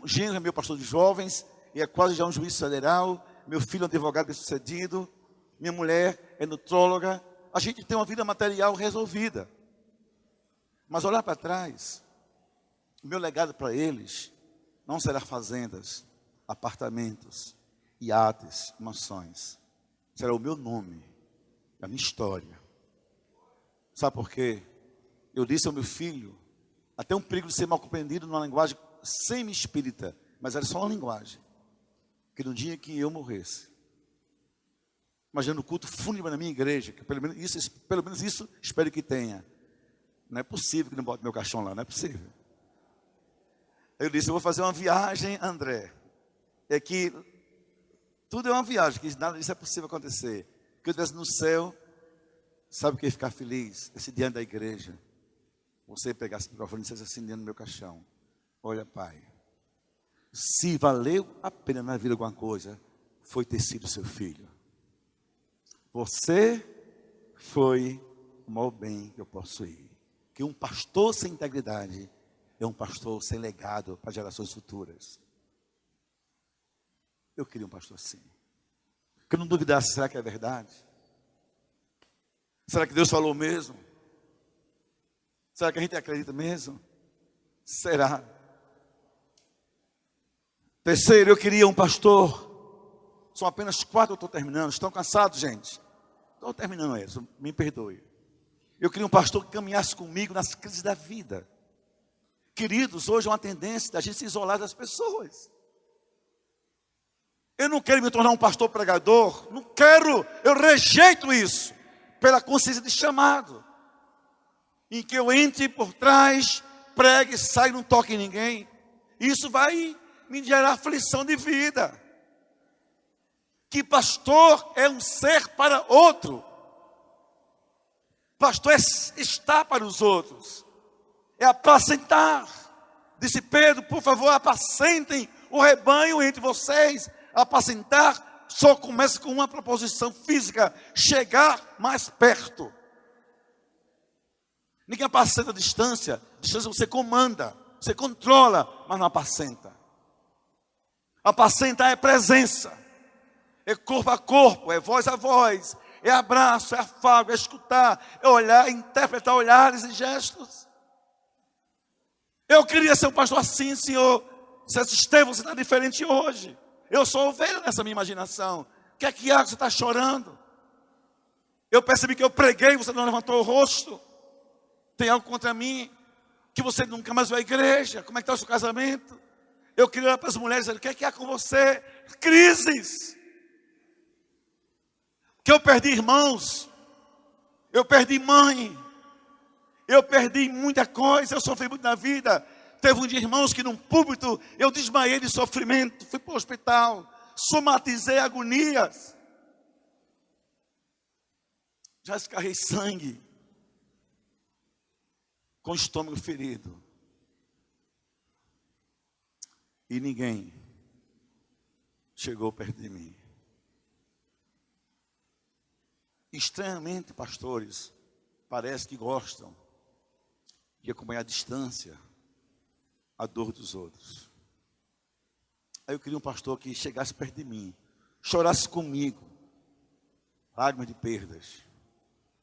A: genro é meu pastor de jovens, e é quase já um juiz federal, meu filho é um advogado bem-sucedido, minha mulher é nutróloga. A gente tem uma vida material resolvida. Mas olhar para trás, o meu legado para eles não será fazendas, apartamentos, iates, mansões. Será o meu nome, a minha história. Sabe por quê? Eu disse ao meu filho, até um perigo de ser mal compreendido numa linguagem semi-espírita, mas era só uma linguagem. Que no dia que eu morresse, imagina o culto fúnebre na minha igreja, que pelo menos isso espero que tenha. Não é possível que não bote meu caixão lá, não é possível. Eu disse, eu vou fazer uma viagem, André. É que tudo é uma viagem, que nada disso é possível acontecer. Que eu estivesse no céu, sabe o que ia ficar feliz? Esse diante da igreja. Você pegasse o microfone e dissesse assim dentro do meu caixão. Olha, pai, se valeu a pena na vida alguma coisa, foi ter sido seu filho. Você foi o maior bem que eu possuí. Que um pastor sem integridade é um pastor sem legado para gerações futuras. Eu queria um pastor assim. Que eu não duvidasse, será que é verdade? Será que Deus falou mesmo? Será que a gente acredita mesmo? Será? Terceiro, eu queria um pastor. São apenas 4, eu estou terminando. Estão cansados, gente? Estou terminando isso, me perdoe. Eu queria um pastor que caminhasse comigo nas crises da vida. Queridos, hoje é uma tendência da gente se isolar das pessoas. Eu não quero me tornar um pastor pregador. Não quero, eu rejeito isso. Pela consciência de chamado. Em que eu entre por trás, pregue, saia e não toque em ninguém. Isso vai me gerar aflição de vida. Que pastor é um ser para outro. Pastor é estar para os outros. É apacentar. Disse Pedro, por favor, apacentem o rebanho entre vocês. Apacentar só começa com uma proposição física. Chegar mais perto. Ninguém apacenta a distância. Distância você comanda. Você controla, mas não apacenta. Apacentar é presença, é corpo a corpo, é voz a voz, é abraço, é afago, é escutar, é olhar, é interpretar olhares e gestos. Eu queria ser um pastor assim, Senhor. Estevão, você está diferente hoje. Eu sou ovelha nessa minha imaginação. O que é que há que você está chorando? Eu percebi que eu preguei, você não levantou o rosto. Tem algo contra mim? Que você nunca mais vai à igreja? Como é que está o seu casamento? Eu queria olhar para as mulheres e dizer, o que é que há com você? Crises. Que eu perdi irmãos. Eu perdi mãe. Eu perdi muita coisa. Eu sofri muito na vida. Teve um dia, irmãos, que num púlpito eu desmaiei de sofrimento. Fui para o hospital. Somatizei agonias. Já escarrei sangue. Com o estômago ferido. E ninguém chegou perto de mim. Estranhamente, pastores, parece que gostam de acompanhar à distância a dor dos outros. Aí eu queria um pastor que chegasse perto de mim, chorasse comigo, lágrimas de perdas,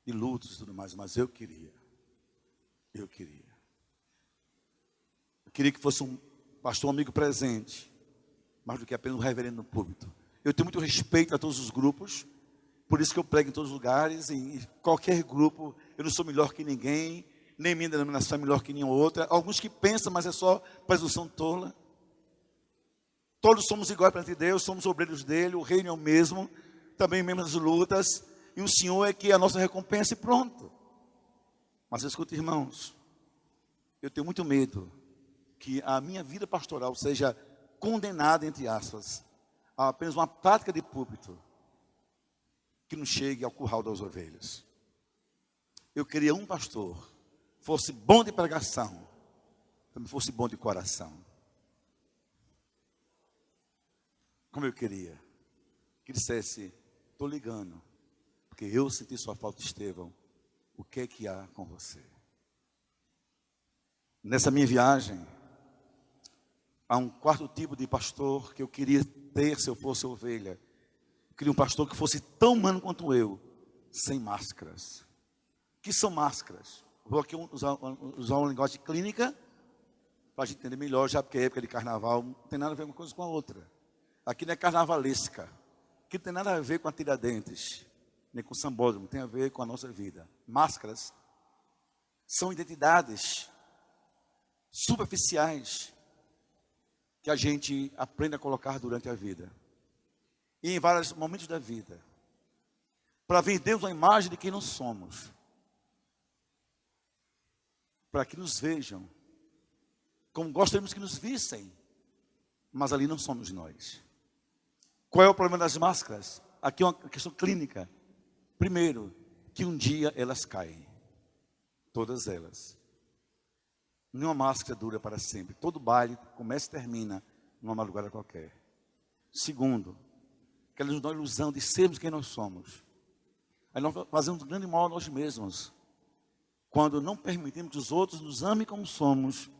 A: de lutos e tudo mais, mas eu queria. Eu queria que fosse um pastor, um amigo presente, mais do que apenas um reverendo no púlpito. Eu tenho muito respeito a todos os grupos, por isso que eu prego em todos os lugares, em qualquer grupo. Eu não sou melhor que ninguém, nem minha denominação é melhor que nenhuma outra. Alguns que pensam, mas é só presunção tola. Todos somos iguais perante Deus, somos obreiros dele, o reino é o mesmo, também mesmas lutas, e o Senhor é que é a nossa recompensa e pronto. Mas escuta, irmãos, eu tenho muito medo que a minha vida pastoral seja condenada, entre aspas, a apenas uma prática de púlpito que não chegue ao curral das ovelhas. Eu queria um pastor, fosse bom de pregação, também fosse bom de coração. Como eu queria que dissesse, estou ligando, porque eu senti sua falta, Estevão, o que é que há com você? Nessa minha viagem, há um quarto tipo de pastor que eu queria ter se eu fosse ovelha. Eu queria um pastor que fosse tão humano quanto eu, sem máscaras. O que são máscaras? Vou aqui usar uma linguagem clínica, para a gente entender melhor, já porque é época de carnaval, não tem nada a ver uma coisa com a outra. Aqui não é carnavalesca, aqui não tem nada a ver com a Tiradentes, nem com o sambódromo, tem a ver com a nossa vida. Máscaras são identidades superficiais que a gente aprende a colocar durante a vida e em vários momentos da vida, para vendermos uma imagem de quem não somos, para que nos vejam como gostaríamos que nos vissem, mas ali não somos nós. Qual é o problema das máscaras? Aqui é uma questão clínica. Primeiro, que um dia elas caem, todas elas. Nenhuma máscara dura para sempre. Todo baile começa e termina numa madrugada qualquer. Segundo, que elas nos dão a ilusão de sermos quem nós somos. Aí nós fazemos um grande mal a nós mesmos, quando não permitimos que os outros nos amem como somos,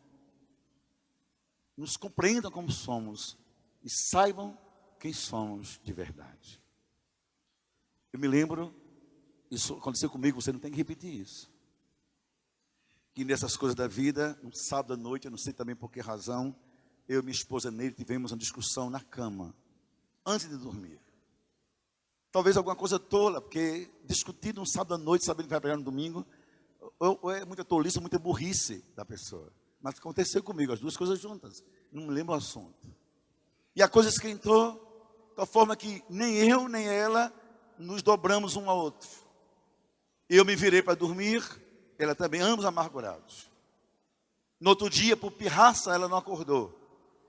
A: nos compreendam como somos e saibam quem somos de verdade. Eu me lembro, isso aconteceu comigo, você não tem que repetir isso. Que nessas coisas da vida, um sábado à noite, eu não sei também por que razão, eu e minha esposa Neide tivemos uma discussão na cama, antes de dormir. Talvez alguma coisa tola, porque discutir num sábado à noite, sabendo que vai pregar no domingo, ou é muita tolice, muita burrice da pessoa. Mas aconteceu comigo, as duas coisas juntas. Não me lembro o assunto. E a coisa esquentou, de tal forma que nem eu, nem ela, nos dobramos um ao outro. Eu me virei para dormir, ela também, ambos amargurados. No outro dia, por pirraça, ela não acordou.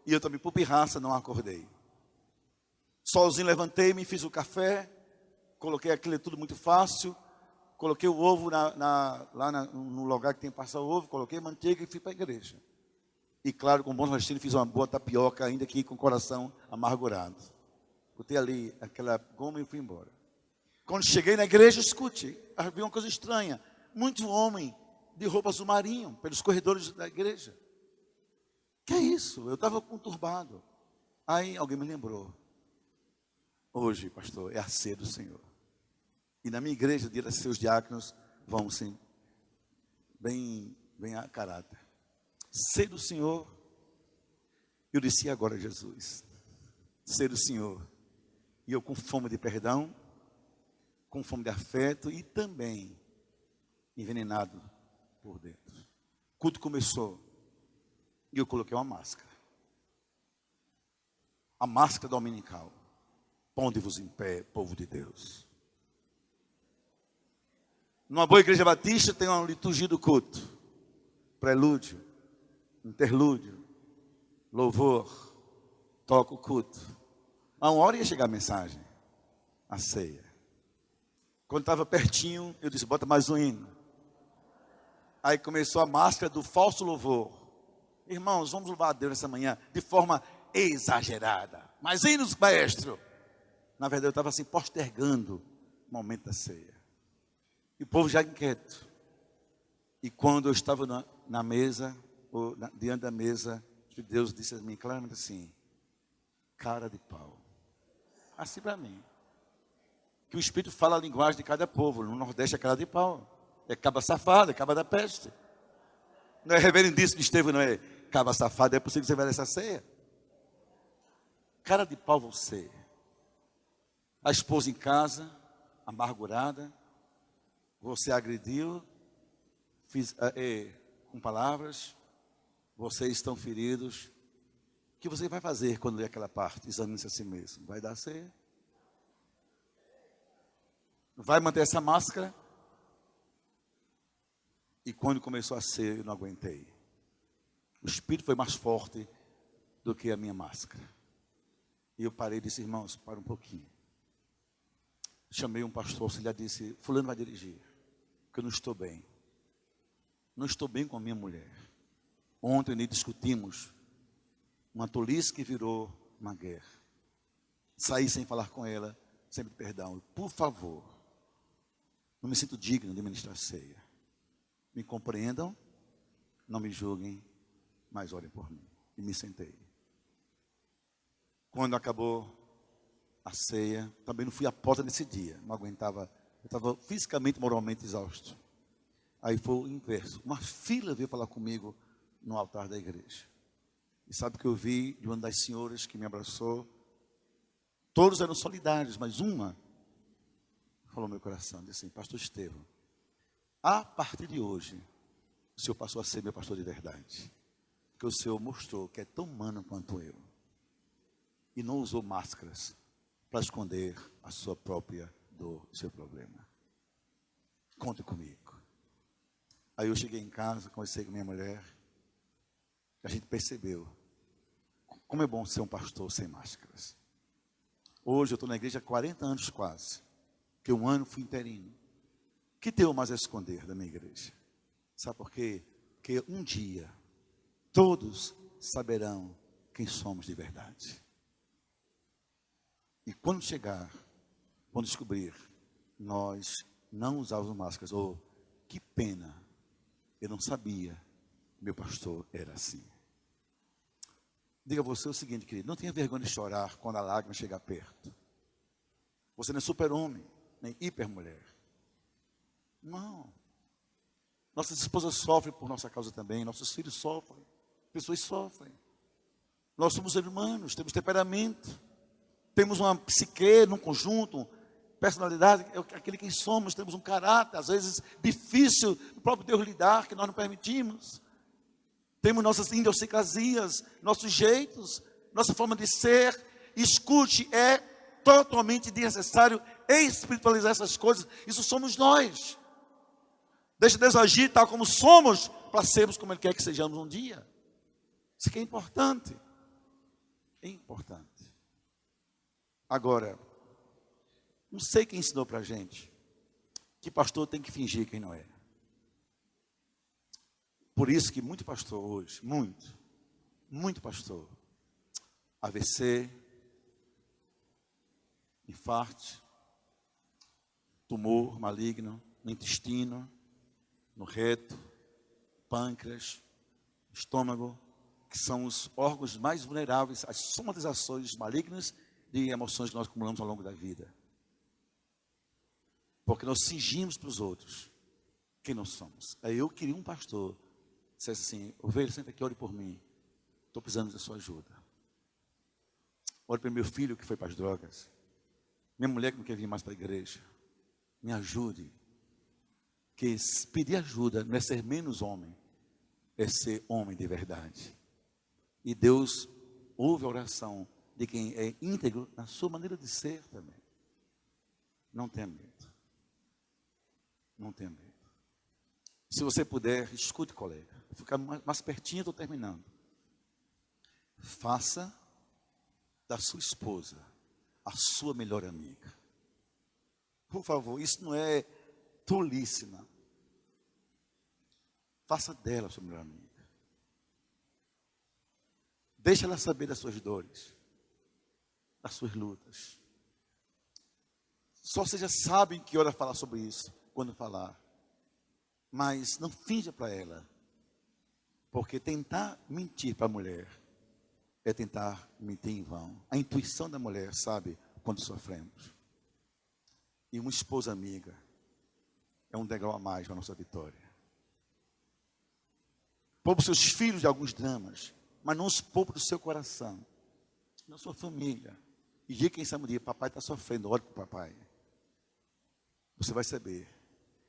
A: E eu também, por pirraça, não acordei. Sozinho levantei-me, fiz o café, coloquei aquilo tudo muito fácil, coloquei o ovo no lugar que tem que passar o ovo, coloquei manteiga e fui para a igreja. E claro, com bom nordestino, fiz uma boa tapioca, ainda aqui com o coração amargurado. Botei ali aquela goma e fui embora. Quando cheguei na igreja, escute, havia uma coisa estranha. Muito homem de roupa azul marinho, pelos corredores da igreja. Que é isso? Eu estava conturbado. Aí alguém me lembrou. Hoje, pastor, é a ceia do Senhor. E na minha igreja, dia dos seus diáconos vão sim, bem a caráter. Ceia do Senhor. Eu disse, e agora, Jesus? Ceia do Senhor. E eu com fome de perdão, com fome de afeto e também envenenado por dentro. O culto começou e eu coloquei uma máscara. A máscara dominical. Ponde-vos em pé, povo de Deus. Numa boa igreja batista tem uma liturgia do culto. Prelúdio, interlúdio, louvor, toca o culto. A uma hora ia chegar a mensagem, a ceia. Quando estava pertinho, eu disse, bota mais um hino. Aí começou a máscara do falso louvor. Irmãos, vamos louvar a Deus nessa manhã de forma exagerada. Mas hinos, maestro. Na verdade, eu estava assim, postergando o momento da ceia. E o povo já inquieto. E quando eu estava na mesa, diante da mesa, Deus disse a mim claramente assim, cara de pau. Assim para mim. Que o Espírito fala a linguagem de cada povo. No Nordeste é cara de pau. É caba safado, é caba da peste. Não é reverendíssimo Estevão, não é caba safado, é possível que você vai nessa ceia. Cara de pau você. A esposa em casa, amargurada, você agrediu, com palavras, vocês estão feridos. O que você vai fazer quando ler aquela parte? Examine-se a si mesmo. Vai dar ceia? Vai manter essa máscara? E quando começou a ceia, eu não aguentei. O Espírito foi mais forte do que a minha máscara. E eu parei e disse, irmãos, para um pouquinho. Chamei um pastor auxiliar e disse, fulano vai dirigir, porque eu não estou bem. Não estou bem com a minha mulher. Ontem nós discutimos uma tolice que virou uma guerra. Saí sem falar com ela, sem pedir perdão. Por favor, não me sinto digno de ministrar ceia. Me compreendam, não me julguem, mas orem por mim. E me sentei. Quando acabou a ceia, também não fui à porta nesse dia, não aguentava, eu estava fisicamente, moralmente exausto. Aí foi o inverso, uma fila veio falar comigo no altar da igreja. E sabe o que eu vi de uma das senhoras que me abraçou? Todos eram solidários, mas uma falou no meu coração, disse assim, pastor Estevão, a partir de hoje, o senhor passou a ser meu pastor de verdade. Porque o senhor mostrou que é tão humano quanto eu. E não usou máscaras para esconder a sua própria dor, o seu problema. Conte comigo. Aí eu cheguei em casa, conversei com minha mulher. A gente percebeu como é bom ser um pastor sem máscaras. Hoje eu estou na igreja há 40 anos quase. Que um ano fui interino. O que tenho mais a esconder da minha igreja? Sabe por quê? Porque um dia todos saberão quem somos de verdade. E quando chegar, vão descobrir, nós não usávamos máscaras. Ou, que pena, eu não sabia, meu pastor era assim. Diga a você o seguinte, querido, não tenha vergonha de chorar quando a lágrima chegar perto. Você não é super-homem, nem hiper-mulher. Não. Nossas esposas sofrem por nossa causa também, nossos filhos sofrem, pessoas sofrem. Nós somos seres humanos, temos temperamento, temos uma psique num conjunto, personalidade, aquele quem somos, temos um caráter, às vezes difícil, o próprio Deus lidar, que nós não permitimos. Temos nossas idiosincrasias, nossos jeitos, nossa forma de ser. Escute, é totalmente desnecessário espiritualizar essas coisas. Isso somos nós. Deixa Deus agir tal como somos, para sermos como Ele quer que sejamos um dia. Isso aqui é importante. É importante. Agora, não sei quem ensinou para a gente que pastor tem que fingir quem não é. Por isso que muito pastor hoje, muito pastor, AVC, infarto, tumor maligno no intestino, no reto, pâncreas, estômago, que são os órgãos mais vulneráveis às somatizações malignas de emoções que nós acumulamos ao longo da vida. Porque nós fingimos para os outros quem nós somos. Aí eu queria um pastor que dissesse assim: ovelha, senta aqui, ore por mim. Estou precisando da sua ajuda. Ore para meu filho que foi para as drogas. Minha mulher que não quer vir mais para a igreja. Me ajude. Que pedir ajuda não é ser menos homem, é ser homem de verdade. E Deus ouve a oração de quem é íntegro na sua maneira de ser também. Não tenha medo. Não tenha medo. Se você puder, escute, colega. Vou ficar mais pertinho, estou terminando. Faça da sua esposa a sua melhor amiga. Por favor, isso não é tolice, não. Faça dela a sua melhor amiga. Deixa ela saber das suas dores, das suas lutas. Só seja sábio em que hora falar sobre isso, quando falar. Mas não finja para ela. Porque tentar mentir para a mulher é tentar mentir em vão. A intuição da mulher sabe quando sofremos. E uma esposa amiga é um degrau a mais para a nossa vitória. Poupe seus filhos de alguns dramas, mas não os poupe do seu coração, da sua família. E diga quem sabe um dia: papai está sofrendo, ore para o papai. Você vai saber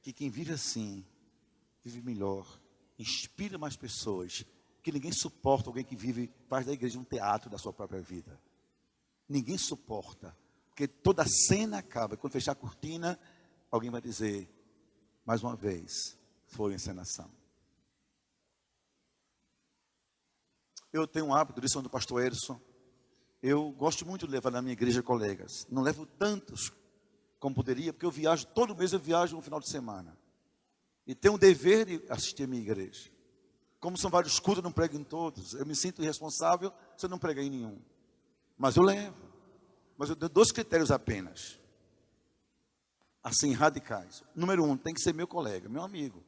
A: que quem vive assim, vive melhor, inspira mais pessoas, que ninguém suporta alguém que vive, faz da igreja um teatro da sua própria vida. Ninguém suporta, porque toda cena acaba, e quando fechar a cortina, alguém vai dizer: mais uma vez, foi encenação. Eu tenho um hábito, lição do pastor Edson. Eu gosto muito de levar na minha igreja colegas. Não levo tantos como poderia, porque eu viajo, todo mês eu viajo no final de semana. E tenho o dever de assistir a minha igreja. Como são vários cultos, eu não prego em todos. Eu me sinto irresponsável se eu não pregar em nenhum. Mas eu levo. Mas eu dou 2 critérios apenas. Assim, radicais. Número 1, tem que ser meu colega, meu amigo.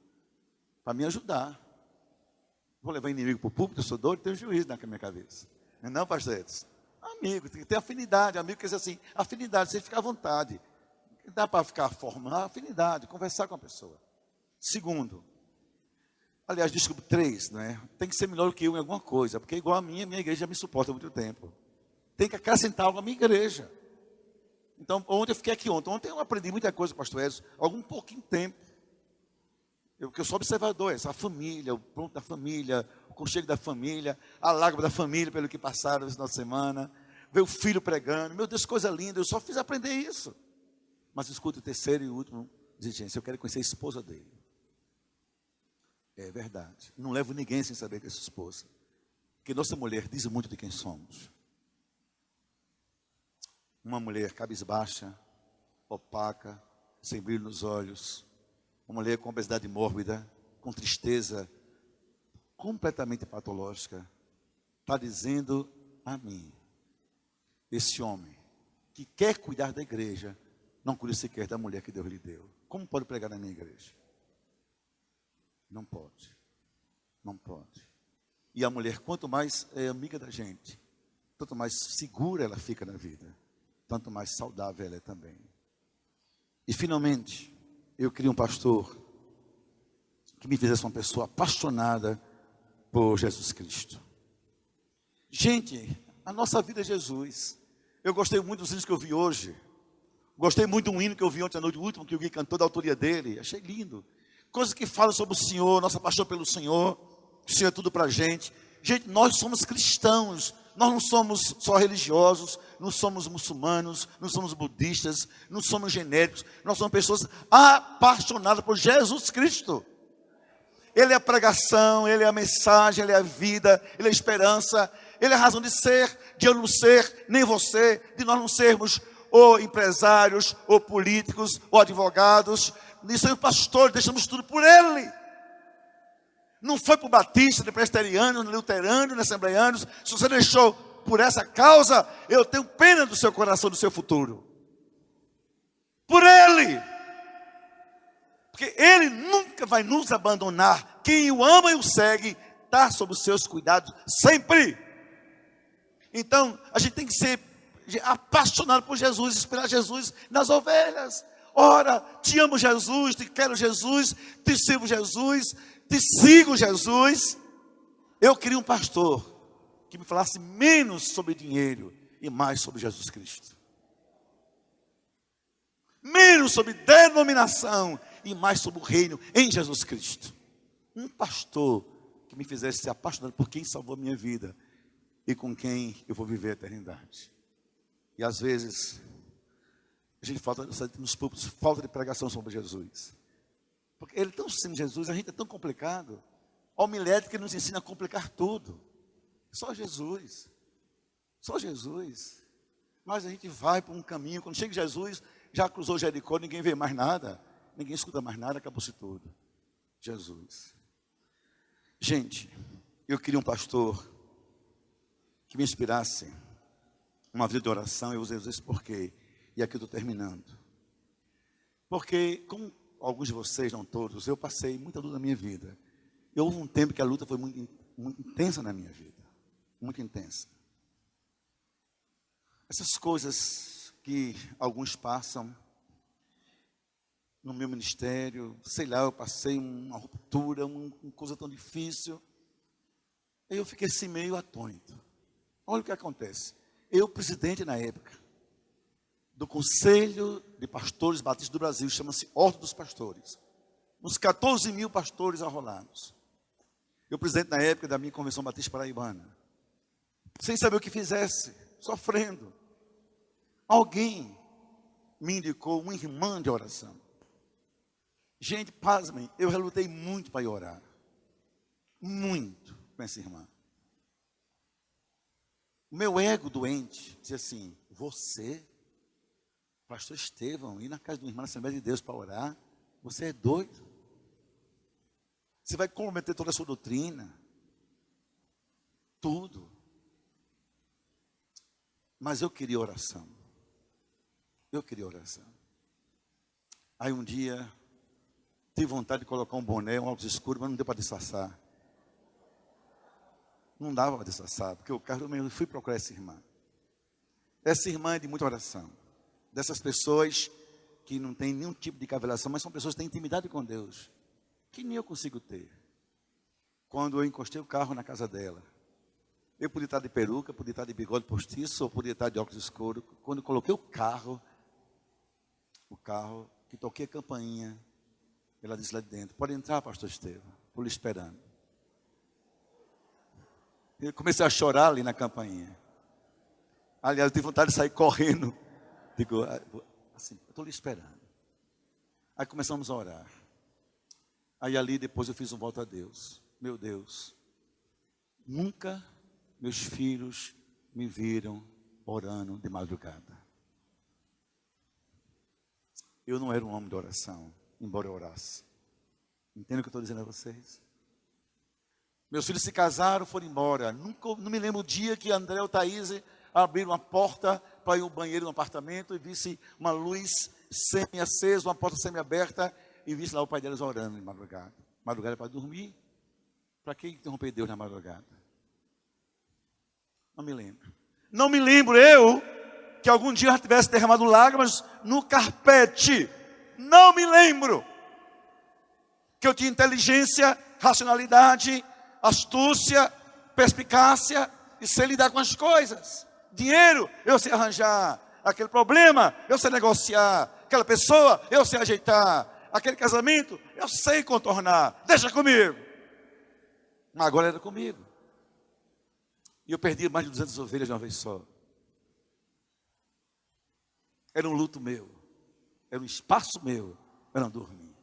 A: Para me ajudar. Vou levar inimigo para o púlpito, eu sou doido, tenho juízo na minha cabeça. Não, pastor Edson? Amigo, tem que ter afinidade. Amigo quer dizer assim, afinidade, você fica à vontade. Não dá para ficar formando afinidade, conversar com a pessoa. Segundo, aliás, desculpa, 3, né? Tem que ser melhor do que eu em alguma coisa, porque igual a minha igreja me suporta há muito tempo. Tem que acrescentar algo à minha igreja. Então, ontem eu fiquei aqui ontem eu aprendi muita coisa, pastor Edson, algum pouquinho tempo. Porque eu sou observador, essa família, o pronto da família, o conchego da família, a lágrima da família pelo que passaram esse final de semana, ver o filho pregando, meu Deus, coisa linda, eu só fiz aprender isso. Mas escuta o terceiro e último, diz: gente, eu quero conhecer a esposa dele. É verdade, não levo ninguém sem saber dessa esposa, porque nossa mulher diz muito de quem somos. Uma mulher cabisbaixa, opaca, sem brilho nos olhos, uma mulher com obesidade mórbida, com tristeza completamente patológica, está dizendo a mim: esse homem que quer cuidar da igreja, não cuida sequer da mulher que Deus lhe deu. Como pode pregar na minha igreja? Não pode. Não pode. E a mulher, quanto mais é amiga da gente, tanto mais segura ela fica na vida, tanto mais saudável ela é também. E finalmente, eu queria um pastor que me fizesse uma pessoa apaixonada por Jesus Cristo. Gente, a nossa vida é Jesus. Eu gostei muito dos hinos que eu vi hoje. Gostei muito de um hino que eu vi ontem à noite, o último que o Gui cantou, da autoria dele. Achei lindo. Coisas que falam sobre o Senhor, nossa paixão pelo Senhor. O Senhor é tudo para a gente. Gente, nós somos cristãos. Nós não somos só religiosos, não somos muçulmanos, não somos budistas, não somos genéricos. Nós somos pessoas apaixonadas por Jesus Cristo. Ele é a pregação, Ele é a mensagem, Ele é a vida, Ele é a esperança, Ele é a razão de ser, de eu não ser, nem você, de nós não sermos ou empresários, ou políticos, ou advogados. Nós somos pastores, deixamos tudo por Ele. Não foi por batista, nem presbiterianos, nem luteranos, nem assembleianos. Se você deixou por essa causa, eu tenho pena do seu coração, do seu futuro. Por Ele. Porque Ele nunca vai nos abandonar. Quem o ama e o segue, estar sob os seus cuidados sempre. Então, a gente tem que ser apaixonado por Jesus, esperar Jesus nas ovelhas. Ora, te amo Jesus, te quero Jesus, te sirvo Jesus, te sigo Jesus. Eu queria um pastor que me falasse menos sobre dinheiro e mais sobre Jesus Cristo. Menos sobre denominação e mais sobre o reino em Jesus Cristo. Um pastor que me fizesse ser apaixonado por quem salvou a minha vida e com quem eu vou viver a eternidade. E às vezes, a gente falta nos púlpitos, falta de pregação sobre Jesus. Porque ele é tão simples, Jesus, a gente é tão complicado. A homilética nos ensina a complicar tudo. Só Jesus. Só Jesus. Mas a gente vai por um caminho, quando chega Jesus, já cruzou Jericó, ninguém vê mais nada. Ninguém escuta mais nada, acabou-se tudo. Jesus. Gente, eu queria um pastor que me inspirasse uma vida de oração. Eu usei isso porque, e aqui eu estou terminando. Porque, como alguns de vocês, não todos, eu passei muita luta na minha vida. E houve um tempo que a luta foi muito, muito intensa na minha vida. Muito intensa. Essas coisas que alguns passam no meu ministério, sei lá, eu passei uma ruptura, uma coisa tão difícil. Aí eu fiquei assim meio atônito. Olha o que acontece. Eu, presidente na época, do Conselho de Pastores Batistas do Brasil, chama-se Ordem dos Pastores. Uns 14 mil pastores arrolados. Eu, presidente na época da minha Convenção Batista Paraibana. Sem saber o que fizesse, sofrendo. Alguém me indicou uma irmã de oração. Gente, pasmem, eu relutei muito para ir orar. Muito com essa irmã. O meu ego doente dizia assim: você, pastor Estevão, ir na casa de uma irmã na Assembleia de Deus para orar, você é doido? Você vai comprometer toda a sua doutrina, tudo. Mas eu queria oração. Eu queria oração. Aí um dia, tive vontade de colocar um boné, um óculos escuro, mas não deu para disfarçar. Não dava para disfarçar, porque o carro eu fui procurar essa irmã. Essa irmã é de muita oração. Dessas pessoas que não têm nenhum tipo de cavelação, mas são pessoas que têm intimidade com Deus, que nem eu consigo ter. Quando eu encostei o carro na casa dela, eu podia estar de peruca, podia estar de bigode postiço, ou podia estar de óculos escuros. Quando eu coloquei o carro, que toquei a campainha, ela disse lá de dentro: pode entrar, pastor Estevão, estou lhe esperando. Eu comecei a chorar ali na campainha. Aliás, eu tive vontade de sair correndo. Digo, assim, eu estou lhe esperando. Aí começamos a orar. Aí ali depois eu fiz um voto a Deus. Meu Deus, nunca meus filhos me viram orando de madrugada. Eu não era um homem de oração, embora eu orasse. Entende o que eu estou dizendo a vocês? Meus filhos se casaram, foram embora. Não me lembro o dia que André ou Thaís abriram uma porta para ir ao banheiro no apartamento e visse uma luz semi-acesa, uma porta semi-aberta, e visse lá o pai deles orando de madrugada. Madrugada para dormir. Para que interromper Deus na madrugada? Não me lembro. Não me lembro eu que algum dia eu tivesse derramado lágrimas no carpete. Não me lembro. Que eu tinha inteligência, racionalidade, astúcia, perspicácia e sei lidar com as coisas. Dinheiro, eu sei arranjar. Aquele problema, eu sei negociar. Aquela pessoa, eu sei ajeitar. Aquele casamento, eu sei contornar. Deixa comigo. Mas agora era comigo. E eu perdi mais de 200 ovelhas de uma vez só. Era um luto meu. Era um espaço meu para não dormir.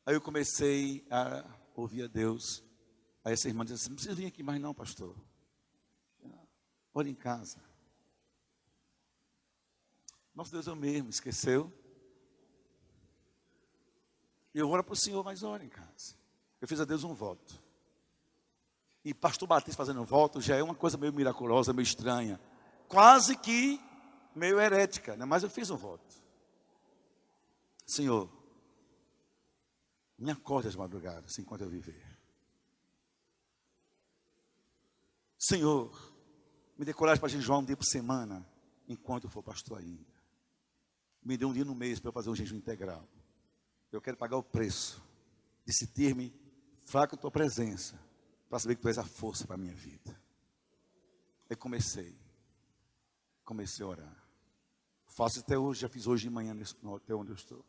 A: Aí eu comecei a ouvir a Deus. Aí essa irmã disse assim: não precisa vir aqui mais não, pastor. Ore em casa. Nosso Deus é o mesmo, esqueceu? Eu oro para o Senhor, mas ore em casa. Eu fiz a Deus um voto. E pastor Batista fazendo um voto já é uma coisa meio miraculosa, meio estranha. Quase que meio herética, né? Mas eu fiz um voto. Senhor, me acorde às madrugadas enquanto eu viver. Senhor, me dê coragem para jejuar um dia por semana, enquanto eu for pastor ainda. Me dê um dia no mês para eu fazer um jejum integral. Eu quero pagar o preço de sentir-me fraco em tua presença, para saber que tu és a força para a minha vida. Aí comecei a orar. Faço até hoje, já fiz hoje de manhã no hotel onde eu estou.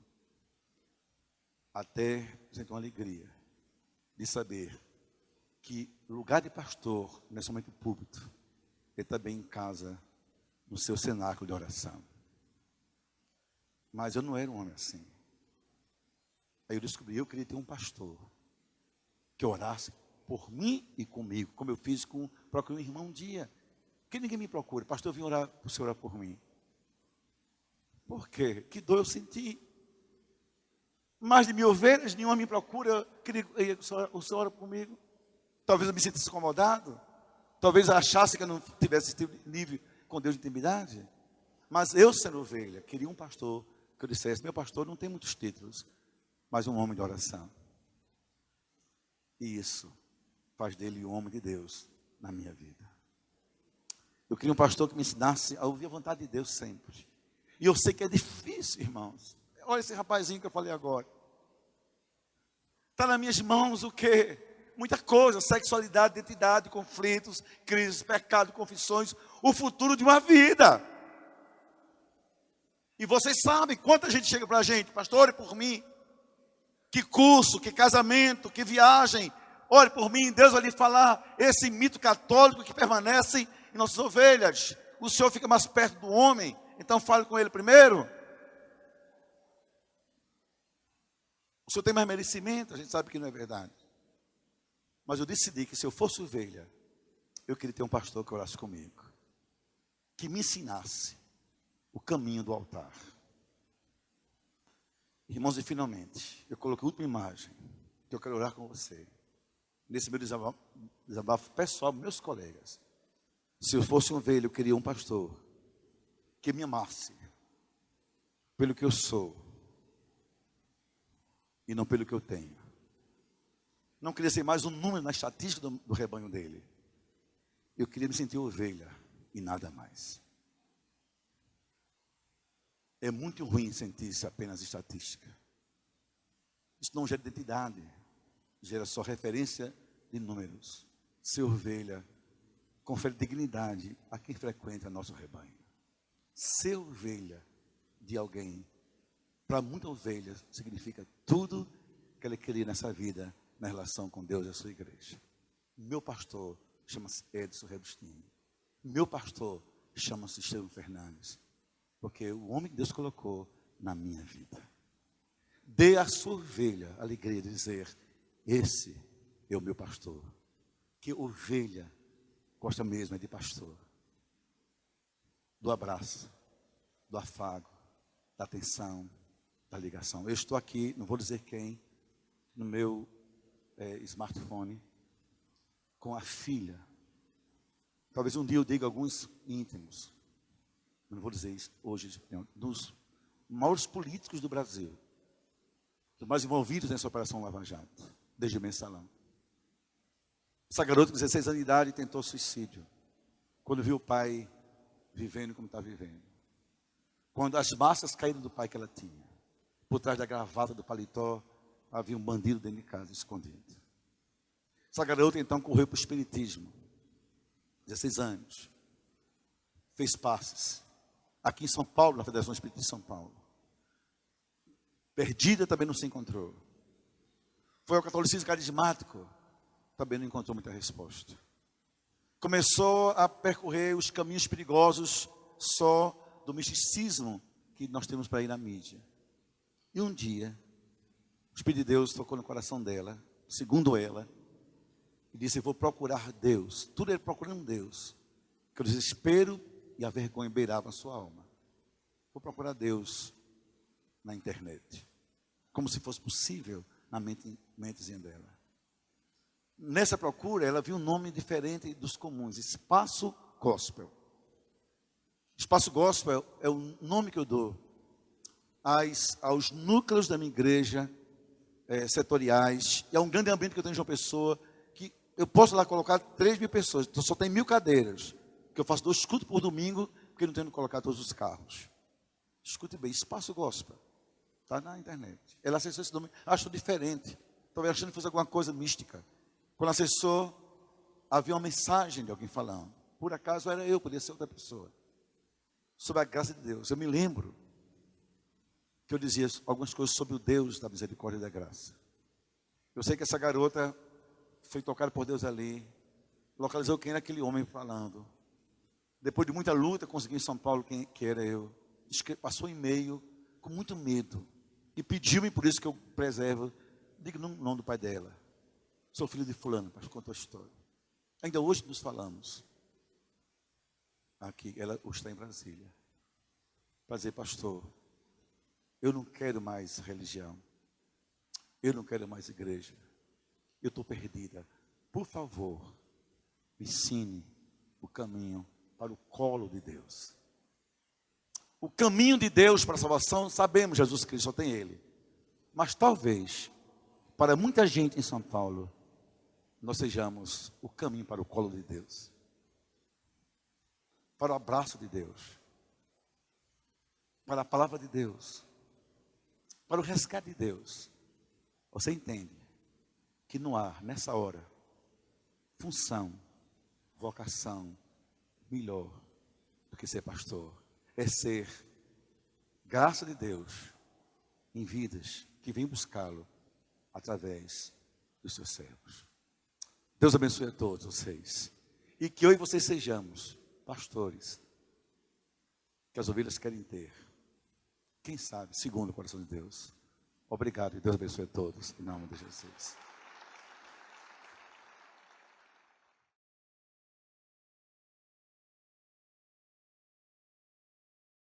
A: Até sentir uma alegria de saber que o lugar de pastor não é somente o púlpito, é também em casa, no seu cenáculo de oração. Mas eu não era um homem assim. Aí eu descobri, eu queria ter um pastor que orasse por mim e comigo, como eu fiz com procurei um irmão um dia. Que ninguém me procura, pastor, eu vim orar, o senhor orar por mim. Por quê? Que dor eu senti. Mais de 1000 ovelhas, nenhuma me procura, eu queria, o senhor ora comigo. Talvez eu me sentisse incomodado, talvez eu achasse que eu não tivesse nível com Deus de intimidade. Mas eu, sendo ovelha, queria um pastor que eu dissesse, meu pastor não tem muitos títulos, mas um homem de oração. E isso faz dele um homem de Deus na minha vida. Eu queria um pastor que me ensinasse a ouvir a vontade de Deus sempre. E eu sei que é difícil, irmãos. Olha esse rapazinho que eu falei agora. Está nas minhas mãos o quê? Muita coisa, sexualidade, identidade, conflitos, crises, pecado, confissões, o futuro de uma vida. E vocês sabem quanta gente chega para a gente, pastor, ore por mim. Que curso, que casamento, que viagem, ore por mim, Deus vai lhe falar. Esse mito católico que permanece em nossas ovelhas. O Senhor fica mais perto do homem, então fale com ele primeiro. O Senhor tem mais merecimento, a gente sabe que não é verdade. Mas eu decidi que se eu fosse ovelha, eu queria ter um pastor que orasse comigo, que me ensinasse o caminho do altar. Irmãos, e finalmente, eu coloquei a última imagem, que eu quero orar com você. Nesse meu desabafo pessoal, meus colegas. Se eu fosse uma ovelha, eu queria um pastor que me amasse pelo que eu sou e não pelo que eu tenho. Não queria ser mais um número na estatística do rebanho dele. Eu queria me sentir ovelha e nada mais. É muito ruim sentir-se apenas estatística. Isso não gera identidade, gera só referência de números. Ser ovelha confere dignidade a quem frequenta nosso rebanho. Ser ovelha de alguém, para muita ovelha, significa tudo que ela queria nessa vida, na relação com Deus e a sua igreja. Meu pastor chama-se Edson Rebustini. Meu pastor chama-se Estevão Fernandes. Porque o homem que Deus colocou na minha vida. Dê à sua ovelha a alegria de dizer, esse é o meu pastor. Que ovelha gosta mesmo é de pastor. Do abraço, do afago, da atenção, da ligação. Eu estou aqui, não vou dizer quem, no meu smartphone, com a filha. Talvez um dia eu diga alguns íntimos. Não vou dizer isso hoje, dos maiores políticos do Brasil, dos mais envolvidos nessa operação Lava Jato, desde o mensalão. Essa garota com 16 anos de idade tentou suicídio, quando viu o pai vivendo como está vivendo. Quando as massas caíram do pai que ela tinha, por trás da gravata do paletó, havia um bandido dentro de casa, escondido. Essa garota então correu para o espiritismo, 16 anos, fez passes. Aqui em São Paulo, na Federação Espírita de São Paulo. Perdida, também não se encontrou. Foi ao catolicismo carismático, também não encontrou muita resposta. Começou a percorrer os caminhos perigosos só do misticismo que nós temos para ir na mídia. E um dia, o Espírito de Deus tocou no coração dela, segundo ela, e disse, eu vou procurar Deus. Tudo era procurando Deus. Que o desespero e a vergonha beiravam a sua alma. Vou procurar Deus na internet. Como se fosse possível na mentezinha dela. Nessa procura, ela viu um nome diferente dos comuns. Espaço Gospel. Espaço Gospel é o nome que eu dou aos núcleos da minha igreja, setoriais. E é um grande ambiente que eu tenho em João Pessoa, que eu posso lá colocar 3.000 pessoas, então só tem 1.000 cadeiras, que eu faço 2 cultos por domingo, porque não tenho que colocar todos os carros. Escute bem, Espaço Gospel, está na internet. Ela acessou esse domingo, achou diferente, estava achando que fosse alguma coisa mística. Quando acessou, havia uma mensagem de alguém falando. Por acaso era eu, podia ser outra pessoa. Sobre a graça de Deus. Eu me lembro que eu dizia algumas coisas sobre o Deus da misericórdia e da graça. Eu sei que essa garota foi tocada por Deus ali, localizou quem era aquele homem falando. Depois de muita luta, consegui em São Paulo quem que era eu. Passou um e-mail com muito medo e pediu-me por isso que eu preservo. Digo no nome do pai dela. Sou filho de fulano, mas contou a história. Ainda hoje nos falamos. Aqui, ela está em Brasília. Para dizer, pastor, eu não quero mais religião. Eu não quero mais igreja. Eu estou perdida. Por favor, me ensine o caminho para o colo de Deus. O caminho de Deus para a salvação, sabemos, Jesus Cristo só tem Ele. Mas talvez, para muita gente em São Paulo, nós sejamos o caminho para o colo de Deus. Para o abraço de Deus. Para a palavra de Deus. Para o resgate de Deus. Você entende que não há, nessa hora, função, vocação melhor do que ser pastor. É ser graça de Deus em vidas que vêm buscá-lo através dos seus servos. Deus abençoe a todos vocês. E que eu e vocês sejamos pastores que as ovelhas querem ter. Quem sabe, segundo o coração de Deus. Obrigado e Deus abençoe a todos. Em nome de Jesus.